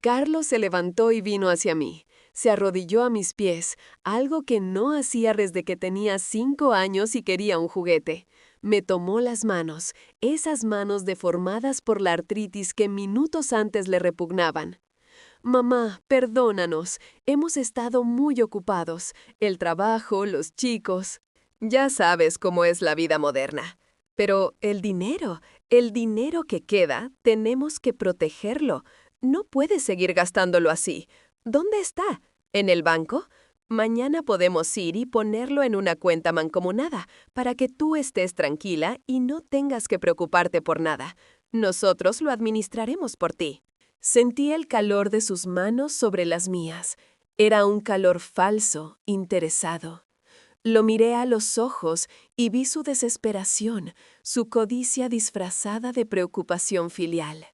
Carlos se levantó y vino hacia mí. Se arrodilló a mis pies, algo que no hacía desde que tenía 5 años y quería un juguete. Me tomó las manos, esas manos deformadas por la artritis que minutos antes le repugnaban. «Mamá, perdónanos. Hemos estado muy ocupados. El trabajo, los chicos. Ya sabes cómo es la vida moderna. Pero el dinero que queda, tenemos que protegerlo. No puedes seguir gastándolo así. ¿Dónde está? ¿En el banco? Mañana podemos ir y ponerlo en una cuenta mancomunada para que tú estés tranquila y no tengas que preocuparte por nada. Nosotros lo administraremos por ti». Sentí el calor de sus manos sobre las mías. Era un calor falso, interesado. Lo miré a los ojos y vi su desesperación, su codicia disfrazada de preocupación filial.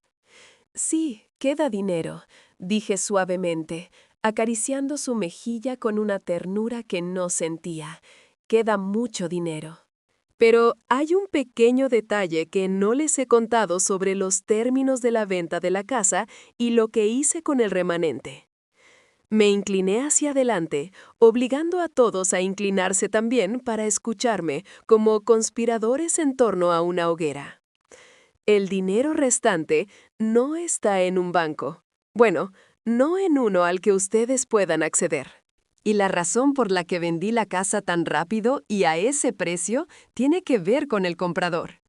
«Sí, queda dinero», dije suavemente, acariciando su mejilla con una ternura que no sentía. «Queda mucho dinero». Pero hay un pequeño detalle que no les he contado sobre los términos de la venta de la casa y lo que hice con el remanente. Me incliné hacia adelante, obligando a todos a inclinarse también para escucharme como conspiradores en torno a una hoguera. El dinero restante no está en un banco. Bueno, no en uno al que ustedes puedan acceder. Y la razón por la que vendí la casa tan rápido y a ese precio tiene que ver con el comprador.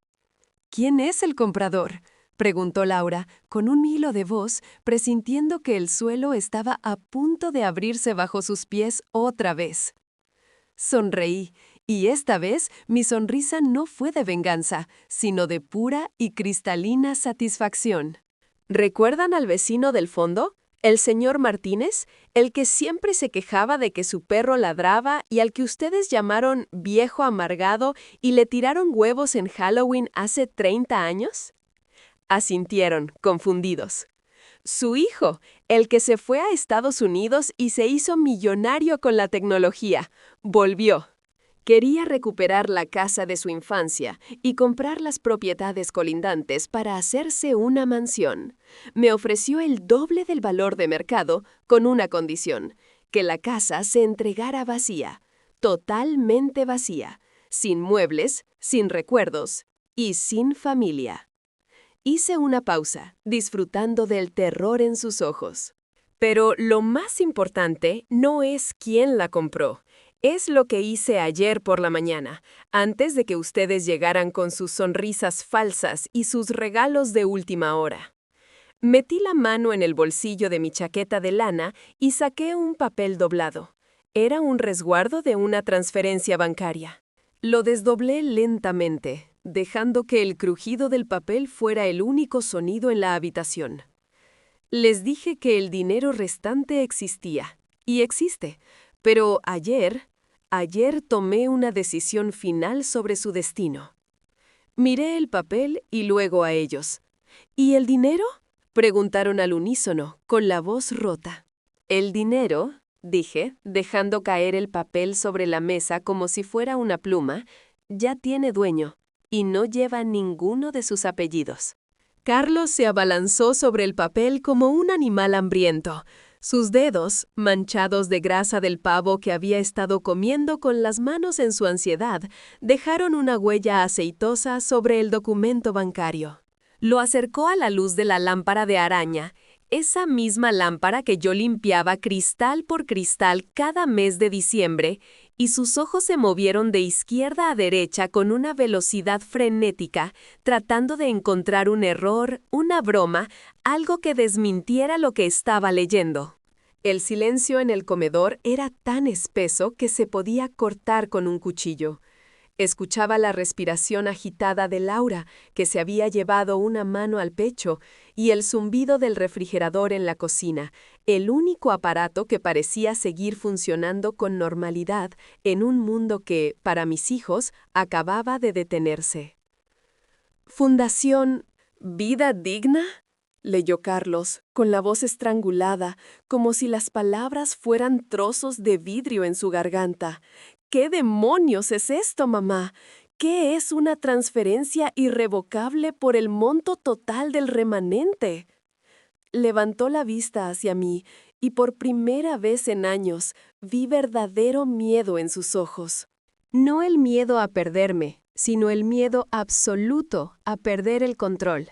¿Quién es el comprador?, preguntó Laura, con un hilo de voz, presintiendo que el suelo estaba a punto de abrirse bajo sus pies otra vez. Sonreí, y esta vez mi sonrisa no fue de venganza, sino de pura y cristalina satisfacción. ¿Recuerdan al vecino del fondo? ¿El señor Martínez? El que siempre se quejaba de que su perro ladraba y al que ustedes llamaron viejo amargado y le tiraron huevos en Halloween hace 30 años. Asintieron, confundidos. Su hijo, el que se fue a Estados Unidos y se hizo millonario con la tecnología, volvió. Quería recuperar la casa de su infancia y comprar las propiedades colindantes para hacerse una mansión. Me ofreció el doble del valor de mercado con una condición, que la casa se entregara vacía, totalmente vacía, sin muebles, sin recuerdos y sin familia. Hice una pausa, disfrutando del terror en sus ojos. Pero lo más importante no es quién la compró. Es lo que hice ayer por la mañana, antes de que ustedes llegaran con sus sonrisas falsas y sus regalos de última hora. Metí la mano en el bolsillo de mi chaqueta de lana y saqué un papel doblado. Era un resguardo de una transferencia bancaria. Lo desdoblé lentamente, dejando que el crujido del papel fuera el único sonido en la habitación. Les dije que el dinero restante existía, y existe, pero ayer tomé una decisión final sobre su destino. Miré el papel y luego a ellos. ¿Y el dinero?, preguntaron al unísono, con la voz rota. El dinero, dije, dejando caer el papel sobre la mesa como si fuera una pluma, ya tiene dueño, y no lleva ninguno de sus apellidos. Carlos se abalanzó sobre el papel como un animal hambriento. Sus dedos, manchados de grasa del pavo que había estado comiendo con las manos en su ansiedad, dejaron una huella aceitosa sobre el documento bancario. Lo acercó a la luz de la lámpara de araña, esa misma lámpara que yo limpiaba cristal por cristal cada mes de diciembre, y sus ojos se movieron de izquierda a derecha con una velocidad frenética, tratando de encontrar un error, una broma, algo que desmintiera lo que estaba leyendo. El silencio en el comedor era tan espeso que se podía cortar con un cuchillo. Escuchaba la respiración agitada de Laura, que se había llevado una mano al pecho, y el zumbido del refrigerador en la cocina, el único aparato que parecía seguir funcionando con normalidad en un mundo que, para mis hijos, acababa de detenerse. «Fundación Vida Digna», leyó Carlos, con la voz estrangulada, como si las palabras fueran trozos de vidrio en su garganta. ¿Qué demonios es esto, mamá? ¿Qué es una transferencia irrevocable por el monto total del remanente? Levantó la vista hacia mí y por primera vez en años vi verdadero miedo en sus ojos. No el miedo a perderme, sino el miedo absoluto a perder el control.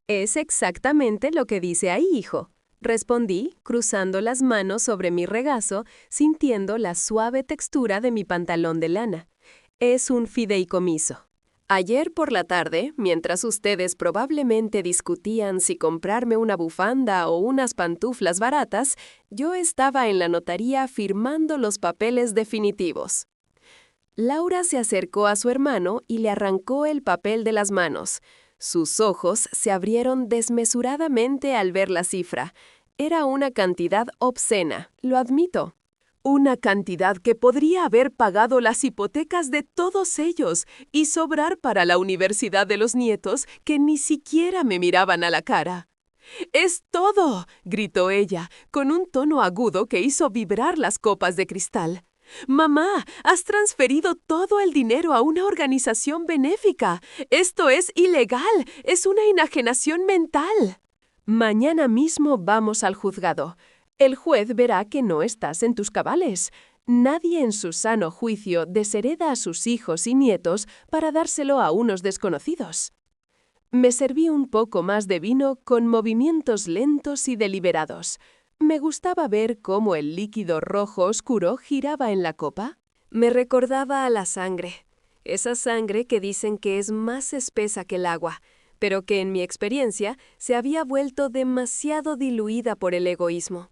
«Es exactamente lo que dice ahí, hijo», respondí, cruzando las manos sobre mi regazo, sintiendo la suave textura de mi pantalón de lana. «Es un fideicomiso. Ayer por la tarde, mientras ustedes probablemente discutían si comprarme una bufanda o unas pantuflas baratas, yo estaba en la notaría firmando los papeles definitivos». Laura se acercó a su hermano y le arrancó el papel de las manos. Sus ojos se abrieron desmesuradamente al ver la cifra. Era una cantidad obscena, lo admito. Una cantidad que podría haber pagado las hipotecas de todos ellos y sobrar para la universidad de los nietos que ni siquiera me miraban a la cara. «¡Es todo!», gritó ella, con un tono agudo que hizo vibrar las copas de cristal. «Mamá, has transferido todo el dinero a una organización benéfica. Esto es ilegal, es una enajenación mental». «Mañana mismo vamos al juzgado. El juez verá que no estás en tus cabales. Nadie en su sano juicio deshereda a sus hijos y nietos para dárselo a unos desconocidos». Me serví un poco más de vino con movimientos lentos y deliberados. Me gustaba ver cómo el líquido rojo oscuro giraba en la copa. Me recordaba a la sangre, esa sangre que dicen que es más espesa que el agua, pero que en mi experiencia se había vuelto demasiado diluida por el egoísmo.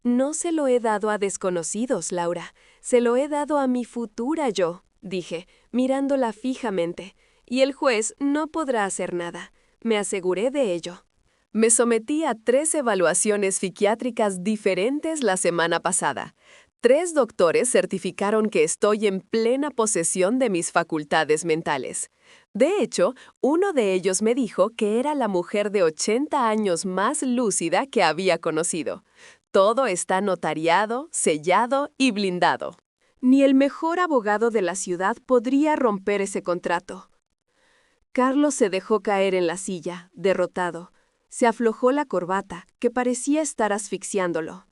«No se lo he dado a desconocidos, Laura, se lo he dado a mi futura yo», dije, mirándola fijamente, «y el juez no podrá hacer nada. Me aseguré de ello». Me sometí a 3 evaluaciones psiquiátricas diferentes la semana pasada. 3 doctores certificaron que estoy en plena posesión de mis facultades mentales. De hecho, uno de ellos me dijo que era la mujer de 80 años más lúcida que había conocido. Todo está notariado, sellado y blindado. Ni el mejor abogado de la ciudad podría romper ese contrato. Carlos se dejó caer en la silla, derrotado. Se aflojó la corbata, que parecía estar asfixiándolo.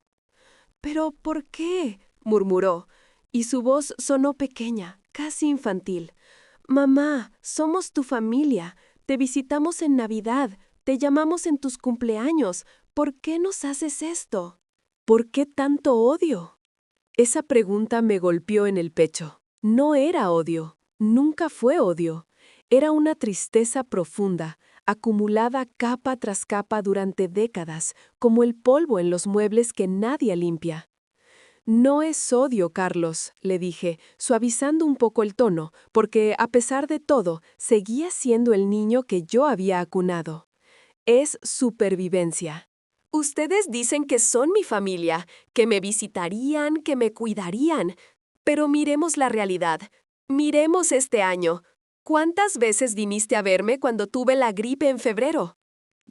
«¿Pero por qué?», murmuró, y su voz sonó pequeña, casi infantil. «Mamá, somos tu familia. Te visitamos en Navidad, te llamamos en tus cumpleaños. ¿Por qué nos haces esto? ¿Por qué tanto odio? Esa pregunta me golpeó en el pecho. No era odio, nunca fue odio. Era una tristeza profunda, acumulada capa tras capa durante décadas, como el polvo en los muebles que nadie limpia. No es odio, Carlos, le dije, suavizando un poco el tono, porque, a pesar de todo, seguía siendo el niño que yo había acunado. Es supervivencia. Ustedes dicen que son mi familia, que me visitarían, que me cuidarían. Pero miremos la realidad. Miremos este año. ¿Cuántas veces viniste a verme cuando tuve la gripe en febrero?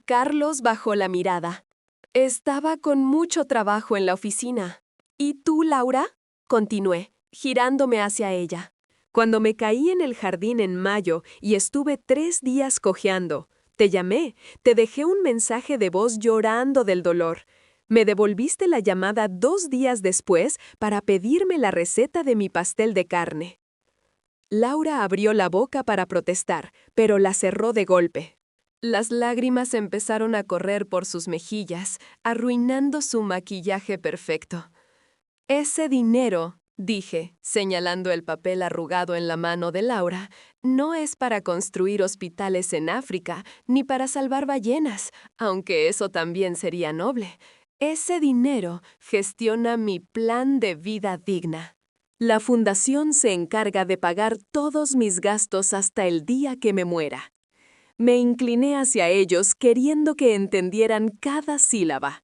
Carlos bajó la mirada. Estaba con mucho trabajo en la oficina. ¿Y tú, Laura? Continué, girándome hacia ella. Cuando me caí en el jardín en mayo y estuve 3 días cojeando, te llamé, te dejé un mensaje de voz llorando del dolor. Me devolviste la llamada 2 días después para pedirme la receta de mi pastel de carne. Laura abrió la boca para protestar, pero la cerró de golpe. Las lágrimas empezaron a correr por sus mejillas, arruinando su maquillaje perfecto. Ese dinero, dije, señalando el papel arrugado en la mano de Laura, no es para construir hospitales en África, ni para salvar ballenas, aunque eso también sería noble. Ese dinero gestiona mi plan de vida digna. La fundación se encarga de pagar todos mis gastos hasta el día que me muera. Me incliné hacia ellos queriendo que entendieran cada sílaba.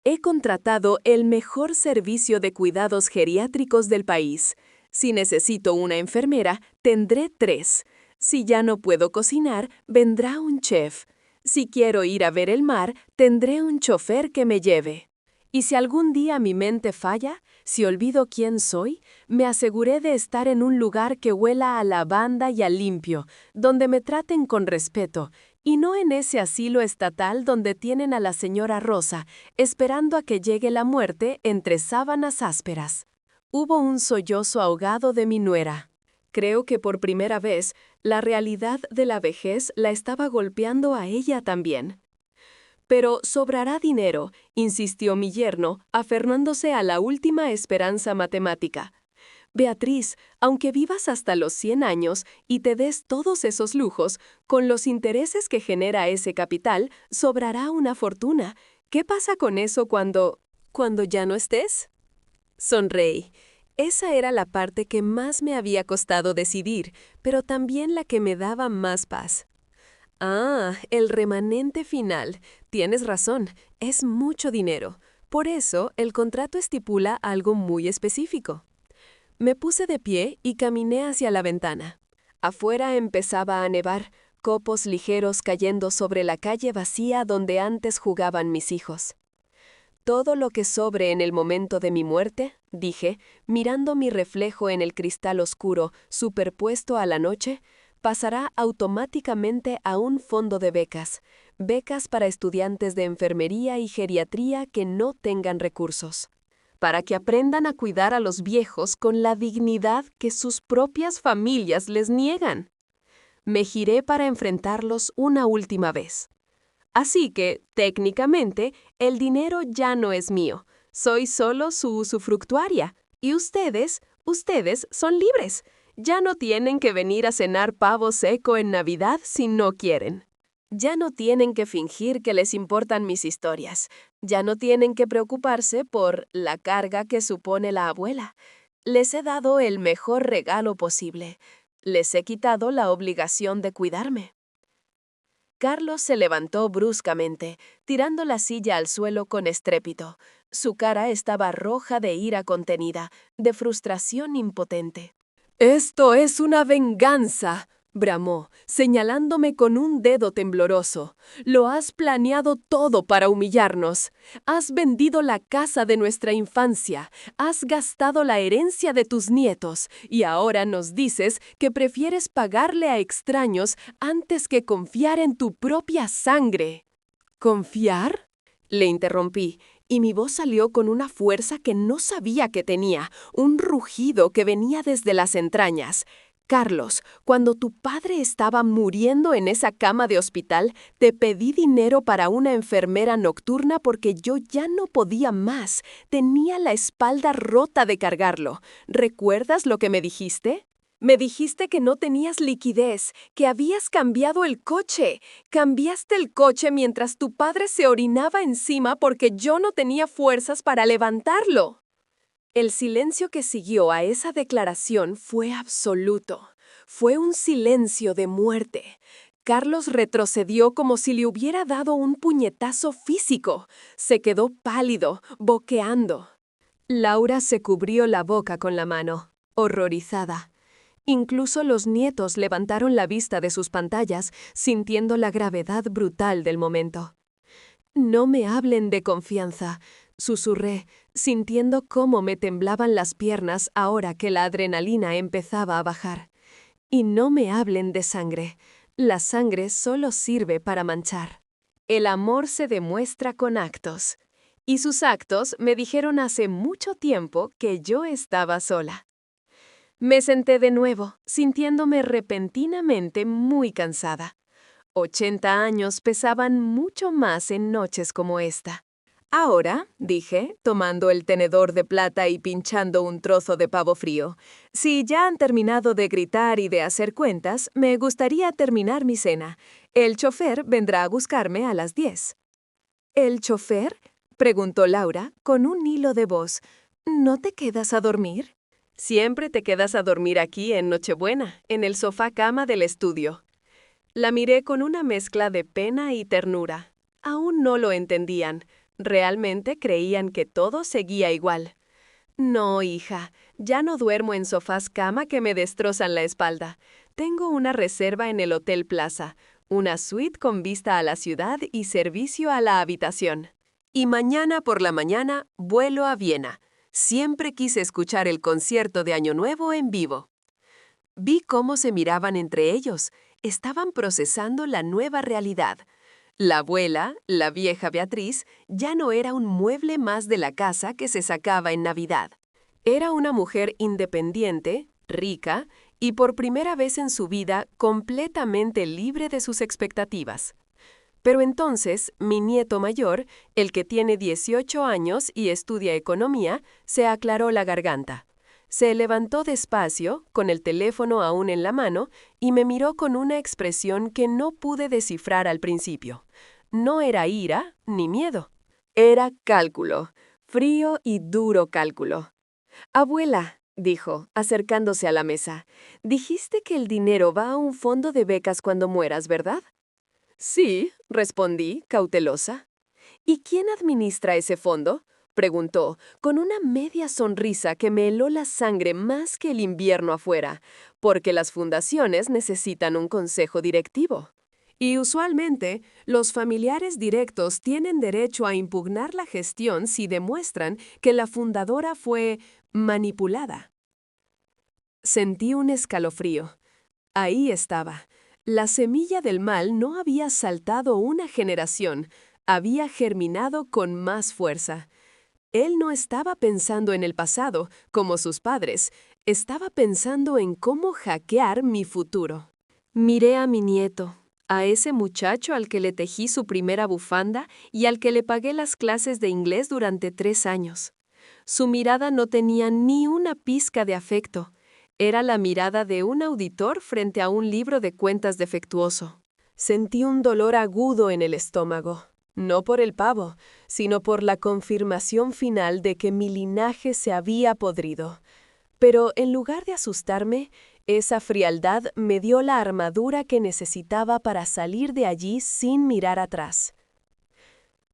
He contratado el mejor servicio de cuidados geriátricos del país. Si necesito una enfermera, tendré 3. Si ya no puedo cocinar, vendrá un chef. Si quiero ir a ver el mar, tendré un chofer que me lleve. Y si algún día mi mente falla, si olvido quién soy, me aseguré de estar en un lugar que huela a lavanda y a limpio, donde me traten con respeto, y no en ese asilo estatal donde tienen a la señora Rosa, esperando a que llegue la muerte entre sábanas ásperas. Hubo un sollozo ahogado de mi nuera. Creo que por primera vez, la realidad de la vejez la estaba golpeando a ella también. Pero sobrará dinero, insistió mi yerno, aferrándose a la última esperanza matemática. Beatriz, aunque vivas hasta los 100 años y te des todos esos lujos, con los intereses que genera ese capital, sobrará una fortuna. ¿Qué pasa con eso cuando ya no estés? Sonreí. Esa era la parte que más me había costado decidir, pero también la que me daba más paz. Ah, el remanente final. Tienes razón, es mucho dinero. Por eso, el contrato estipula algo muy específico. Me puse de pie y caminé hacia la ventana. Afuera empezaba a nevar, copos ligeros cayendo sobre la calle vacía donde antes jugaban mis hijos. Todo lo que sobre en el momento de mi muerte, dije, mirando mi reflejo en el cristal oscuro superpuesto a la noche, pasará automáticamente a un fondo de becas, becas para estudiantes de enfermería y geriatría que no tengan recursos, para que aprendan a cuidar a los viejos con la dignidad que sus propias familias les niegan. Me giré para enfrentarlos una última vez. Así que, técnicamente, el dinero ya no es mío, soy solo su usufructuaria, y ustedes son libres. Ya no tienen que venir a cenar pavo seco en Navidad si no quieren. Ya no tienen que fingir que les importan mis historias. Ya no tienen que preocuparse por la carga que supone la abuela. Les he dado el mejor regalo posible. Les he quitado la obligación de cuidarme. Carlos se levantó bruscamente, tirando la silla al suelo con estrépito. Su cara estaba roja de ira contenida, de frustración impotente. «¡Esto es una venganza!», bramó, señalándome con un dedo tembloroso. «Lo has planeado todo para humillarnos. Has vendido la casa de nuestra infancia, has gastado la herencia de tus nietos, y ahora nos dices que prefieres pagarle a extraños antes que confiar en tu propia sangre». «¿Confiar?», le interrumpí, y mi voz salió con una fuerza que no sabía que tenía, un rugido que venía desde las entrañas. Carlos, cuando tu padre estaba muriendo en esa cama de hospital, te pedí dinero para una enfermera nocturna porque yo ya no podía más. Tenía la espalda rota de cargarlo. ¿Recuerdas lo que me dijiste? Me dijiste que no tenías liquidez, que habías cambiado el coche. Cambiaste el coche mientras tu padre se orinaba encima porque yo no tenía fuerzas para levantarlo. El silencio que siguió a esa declaración fue absoluto. Fue un silencio de muerte. Carlos retrocedió como si le hubiera dado un puñetazo físico. Se quedó pálido, boqueando. Laura se cubrió la boca con la mano, horrorizada. Incluso los nietos levantaron la vista de sus pantallas, sintiendo la gravedad brutal del momento. No me hablen de confianza, susurré, sintiendo cómo me temblaban las piernas ahora que la adrenalina empezaba a bajar. Y no me hablen de sangre. La sangre solo sirve para manchar. El amor se demuestra con actos. Y sus actos me dijeron hace mucho tiempo que yo estaba sola. Me senté de nuevo, sintiéndome repentinamente muy cansada. 80 años pesaban mucho más en noches como esta. Ahora, dije, tomando el tenedor de plata y pinchando un trozo de pavo frío, si ya han terminado de gritar y de hacer cuentas, me gustaría terminar mi cena. El chofer vendrá a buscarme a las 10. ¿El chofer? Preguntó Laura, con un hilo de voz. ¿No te quedas a dormir? Siempre te quedas a dormir aquí en Nochebuena, en el sofá cama del estudio. La miré con una mezcla de pena y ternura. Aún no lo entendían. Realmente creían que todo seguía igual. No, hija, ya no duermo en sofás cama que me destrozan la espalda. Tengo una reserva en el Hotel Plaza, una suite con vista a la ciudad y servicio a la habitación. Y mañana por la mañana vuelo a Viena. Siempre quise escuchar el concierto de Año Nuevo en vivo. Vi cómo se miraban entre ellos. Estaban procesando la nueva realidad. La abuela, la vieja Beatriz, ya no era un mueble más de la casa que se sacaba en Navidad. Era una mujer independiente, rica y por primera vez en su vida completamente libre de sus expectativas. Pero entonces, mi nieto mayor, el que tiene 18 años y estudia economía, se aclaró la garganta. Se levantó despacio, con el teléfono aún en la mano, y me miró con una expresión que no pude descifrar al principio. No era ira ni miedo. Era cálculo, frío y duro cálculo. Abuela, dijo, acercándose a la mesa, dijiste que el dinero va a un fondo de becas cuando mueras, ¿verdad? Sí, respondí, cautelosa. ¿Y quién administra ese fondo? Preguntó, con una media sonrisa que me heló la sangre más que el invierno afuera, porque las fundaciones necesitan un consejo directivo. Y usualmente, los familiares directos tienen derecho a impugnar la gestión si demuestran que la fundadora fue manipulada. Sentí un escalofrío. Ahí estaba. La semilla del mal no había saltado una generación, había germinado con más fuerza. Él no estaba pensando en el pasado, como sus padres, estaba pensando en cómo hackear mi futuro. Miré a mi nieto, a ese muchacho al que le tejí su primera bufanda y al que le pagué las clases de inglés durante 3 años. Su mirada no tenía ni una pizca de afecto. Era la mirada de un auditor frente a un libro de cuentas defectuoso. Sentí un dolor agudo en el estómago, no por el pavo, sino por la confirmación final de que mi linaje se había podrido. Pero en lugar de asustarme, esa frialdad me dio la armadura que necesitaba para salir de allí sin mirar atrás.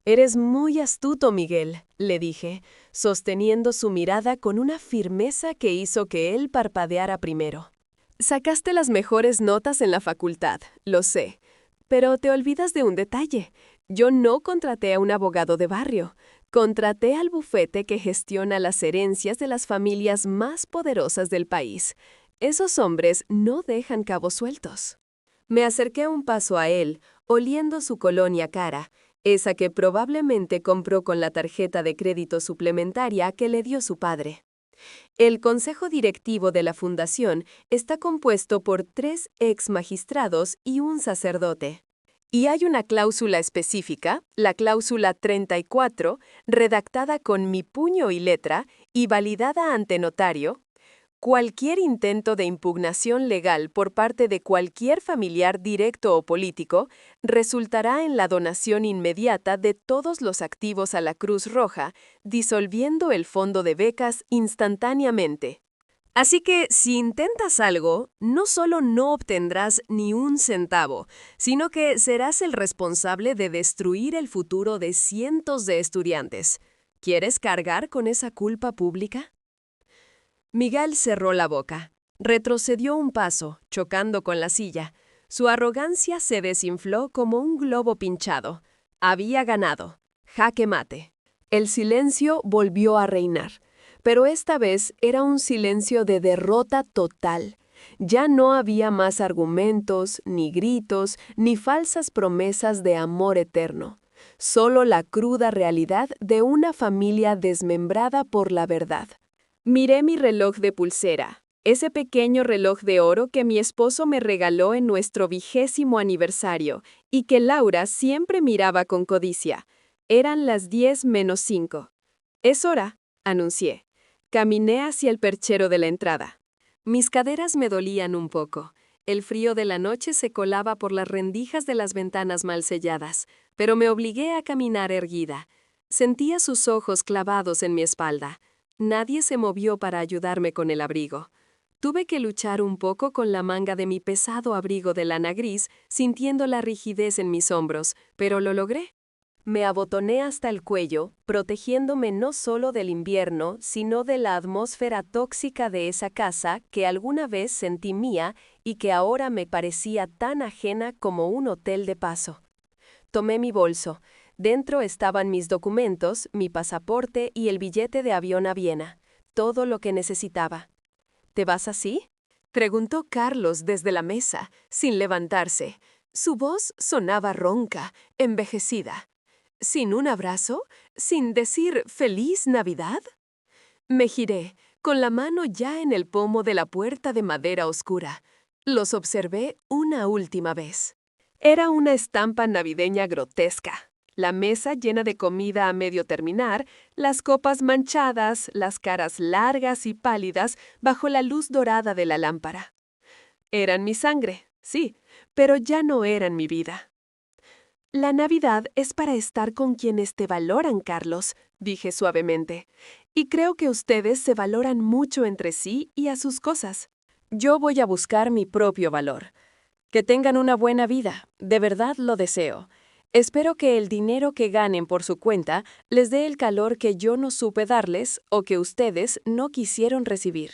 «Eres muy astuto, Miguel», le dije, sosteniendo su mirada con una firmeza que hizo que él parpadeara primero. «Sacaste las mejores notas en la facultad, lo sé, pero te olvidas de un detalle. Yo no contraté a un abogado de barrio. Contraté al bufete que gestiona las herencias de las familias más poderosas del país. Esos hombres no dejan cabos sueltos». Me acerqué un paso a él, oliendo su colonia cara, esa que probablemente compró con la tarjeta de crédito suplementaria que le dio su padre. El consejo directivo de la fundación está compuesto por 3 ex magistrados y un sacerdote. Y hay una cláusula específica, la cláusula 34, redactada con mi puño y letra y validada ante notario. Cualquier intento de impugnación legal por parte de cualquier familiar directo o político resultará en la donación inmediata de todos los activos a la Cruz Roja, disolviendo el fondo de becas instantáneamente. Así que si intentas algo, no solo no obtendrás ni un centavo, sino que serás el responsable de destruir el futuro de cientos de estudiantes. ¿Quieres cargar con esa culpa pública? Miguel cerró la boca. Retrocedió un paso, chocando con la silla. Su arrogancia se desinfló como un globo pinchado. Había ganado. Jaque mate. El silencio volvió a reinar, pero esta vez era un silencio de derrota total. Ya no había más argumentos, ni gritos, ni falsas promesas de amor eterno. Solo la cruda realidad de una familia desmembrada por la verdad. Miré mi reloj de pulsera, ese pequeño reloj de oro que mi esposo me regaló en nuestro 20º aniversario y que Laura siempre miraba con codicia. Eran las 10:05. «Es hora», anuncié. Caminé hacia el perchero de la entrada. Mis caderas me dolían un poco. El frío de la noche se colaba por las rendijas de las ventanas mal selladas, pero me obligué a caminar erguida. Sentía sus ojos clavados en mi espalda. Nadie se movió para ayudarme con el abrigo. Tuve que luchar un poco con la manga de mi pesado abrigo de lana gris, sintiendo la rigidez en mis hombros, pero lo logré. Me abotoné hasta el cuello, protegiéndome no solo del invierno, sino de la atmósfera tóxica de esa casa que alguna vez sentí mía y que ahora me parecía tan ajena como un hotel de paso. Tomé mi bolso. Dentro estaban mis documentos, mi pasaporte y el billete de avión a Viena. Todo lo que necesitaba. ¿Te vas así?, preguntó Carlos desde la mesa, sin levantarse. Su voz sonaba ronca, envejecida. ¿Sin un abrazo? ¿Sin decir «Feliz Navidad»? Me giré, con la mano ya en el pomo de la puerta de madera oscura. Los observé una última vez. Era una estampa navideña grotesca. La mesa llena de comida a medio terminar, las copas manchadas, las caras largas y pálidas bajo la luz dorada de la lámpara. Eran mi sangre, sí, pero ya no eran mi vida. La Navidad es para estar con quienes te valoran, Carlos, dije suavemente. Y creo que ustedes se valoran mucho entre sí y a sus cosas. Yo voy a buscar mi propio valor. Que tengan una buena vida, de verdad lo deseo. Espero que el dinero que ganen por su cuenta les dé el calor que yo no supe darles o que ustedes no quisieron recibir.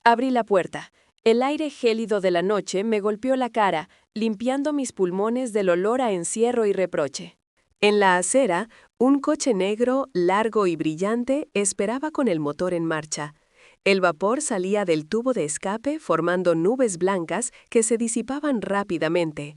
Abrí la puerta. El aire gélido de la noche me golpeó la cara, limpiando mis pulmones del olor a encierro y reproche. En la acera, un coche negro, largo y brillante esperaba con el motor en marcha. El vapor salía del tubo de escape formando nubes blancas que se disipaban rápidamente.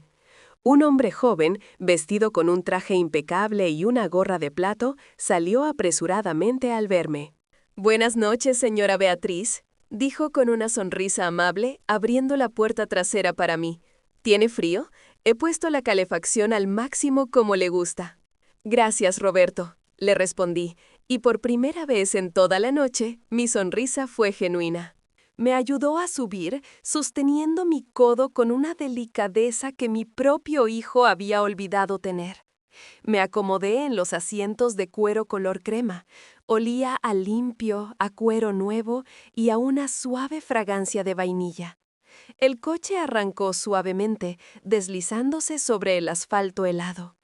Un hombre joven, vestido con un traje impecable y una gorra de plato, salió apresuradamente al verme. «Buenas noches, señora Beatriz», dijo con una sonrisa amable, abriendo la puerta trasera para mí. «¿Tiene frío? He puesto la calefacción al máximo como le gusta». «Gracias, Roberto», le respondí, y por primera vez en toda la noche, mi sonrisa fue genuina. Me ayudó a subir, sosteniendo mi codo con una delicadeza que mi propio hijo había olvidado tener. Me acomodé en los asientos de cuero color crema. Olía a limpio, a cuero nuevo y a una suave fragancia de vainilla. El coche arrancó suavemente, deslizándose sobre el asfalto helado.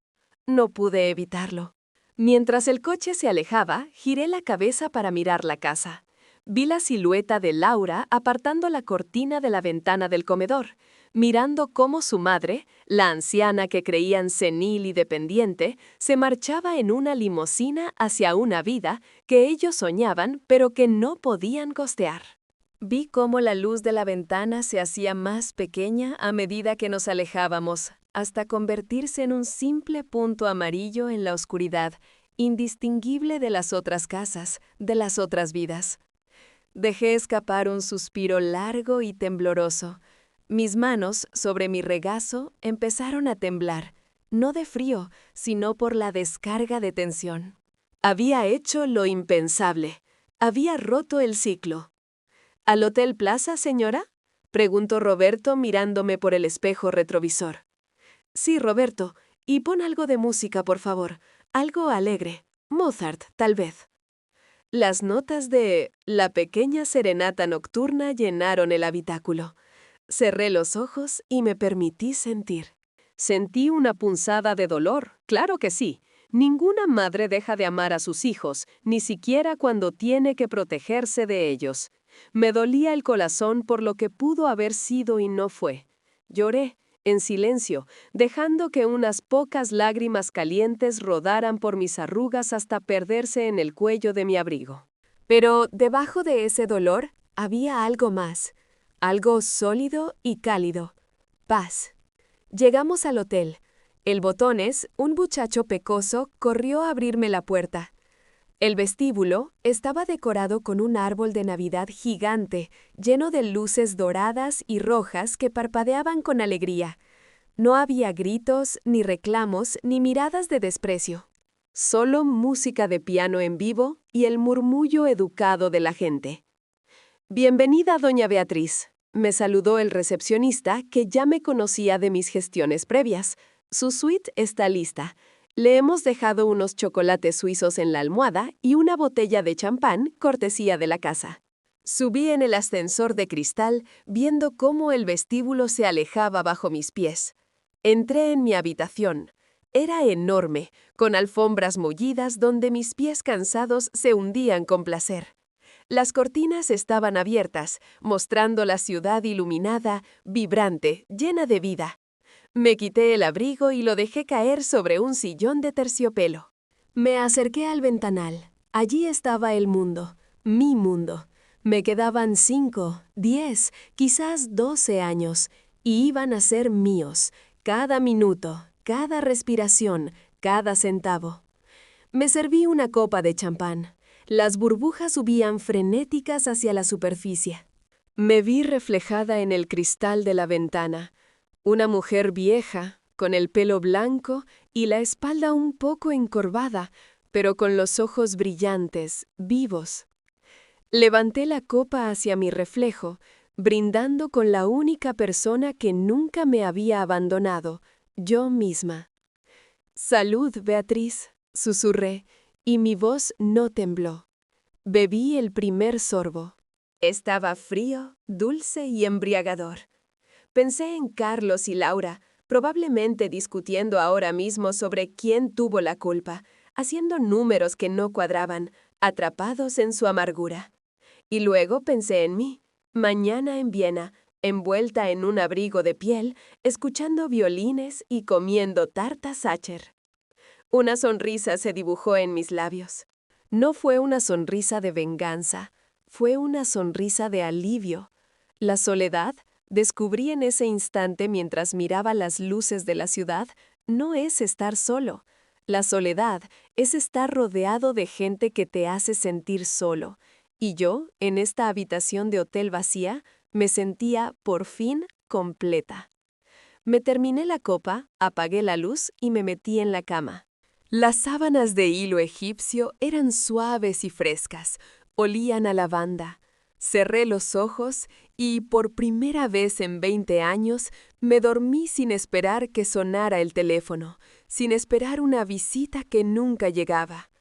No pude evitarlo. Mientras el coche se alejaba, giré la cabeza para mirar la casa. Vi la silueta de Laura apartando la cortina de la ventana del comedor, mirando cómo su madre, la anciana que creían senil y dependiente, se marchaba en una limusina hacia una vida que ellos soñaban pero que no podían costear. Vi cómo la luz de la ventana se hacía más pequeña a medida que nos alejábamos, hasta convertirse en un simple punto amarillo en la oscuridad, indistinguible de las otras casas, de las otras vidas. Dejé escapar un suspiro largo y tembloroso. Mis manos, sobre mi regazo, empezaron a temblar, no de frío, sino por la descarga de tensión. Había hecho lo impensable. Había roto el ciclo. ¿Al Hotel Plaza, señora?, preguntó Roberto mirándome por el espejo retrovisor. Sí, Roberto, y pon algo de música, por favor. Algo alegre. Mozart, tal vez. Las notas de La pequeña serenata nocturna llenaron el habitáculo. Cerré los ojos y me permití sentir. Sentí una punzada de dolor, claro que sí. Ninguna madre deja de amar a sus hijos, ni siquiera cuando tiene que protegerse de ellos. Me dolía el corazón por lo que pudo haber sido y no fue. Lloré, en silencio, dejando que unas pocas lágrimas calientes rodaran por mis arrugas hasta perderse en el cuello de mi abrigo. Pero debajo de ese dolor había algo más, algo sólido y cálido. Paz. Llegamos al hotel. El Botones, un muchacho pecoso, corrió a abrirme la puerta. El vestíbulo estaba decorado con un árbol de Navidad gigante, lleno de luces doradas y rojas que parpadeaban con alegría. No había gritos, ni reclamos, ni miradas de desprecio. Solo música de piano en vivo y el murmullo educado de la gente. Bienvenida, doña Beatriz. Me saludó el recepcionista, que ya me conocía de mis gestiones previas. Su suite está lista. Le hemos dejado unos chocolates suizos en la almohada y una botella de champán, cortesía de la casa. Subí en el ascensor de cristal, viendo cómo el vestíbulo se alejaba bajo mis pies. Entré en mi habitación. Era enorme, con alfombras mullidas donde mis pies cansados se hundían con placer. Las cortinas estaban abiertas, mostrando la ciudad iluminada, vibrante, llena de vida. Me quité el abrigo y lo dejé caer sobre un sillón de terciopelo. Me acerqué al ventanal. Allí estaba el mundo, mi mundo. Me quedaban 5, 10, quizás 12 años, y iban a ser míos, cada minuto, cada respiración, cada centavo. Me serví una copa de champán. Las burbujas subían frenéticas hacia la superficie. Me vi reflejada en el cristal de la ventana. Una mujer vieja, con el pelo blanco y la espalda un poco encorvada, pero con los ojos brillantes, vivos. Levanté la copa hacia mi reflejo, brindando con la única persona que nunca me había abandonado, yo misma. «Salud, Beatriz», susurré, y mi voz no tembló. Bebí el primer sorbo. Estaba frío, dulce y embriagador. Pensé en Carlos y Laura, probablemente discutiendo ahora mismo sobre quién tuvo la culpa, haciendo números que no cuadraban, atrapados en su amargura. Y luego pensé en mí, mañana en Viena, envuelta en un abrigo de piel, escuchando violines y comiendo tarta Sacher. Una sonrisa se dibujó en mis labios. No fue una sonrisa de venganza, fue una sonrisa de alivio. La soledad, descubrí en ese instante mientras miraba las luces de la ciudad, no es estar solo. La soledad es estar rodeado de gente que te hace sentir solo. Y yo, en esta habitación de hotel vacía, me sentía, por fin, completa. Me terminé la copa, apagué la luz y me metí en la cama. Las sábanas de hilo egipcio eran suaves y frescas, olían a lavanda. Cerré los ojos y, por primera vez en 20 años, me dormí sin esperar que sonara el teléfono, sin esperar una visita que nunca llegaba.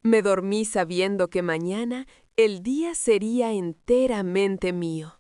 Me dormí sabiendo que mañana el día sería enteramente mío.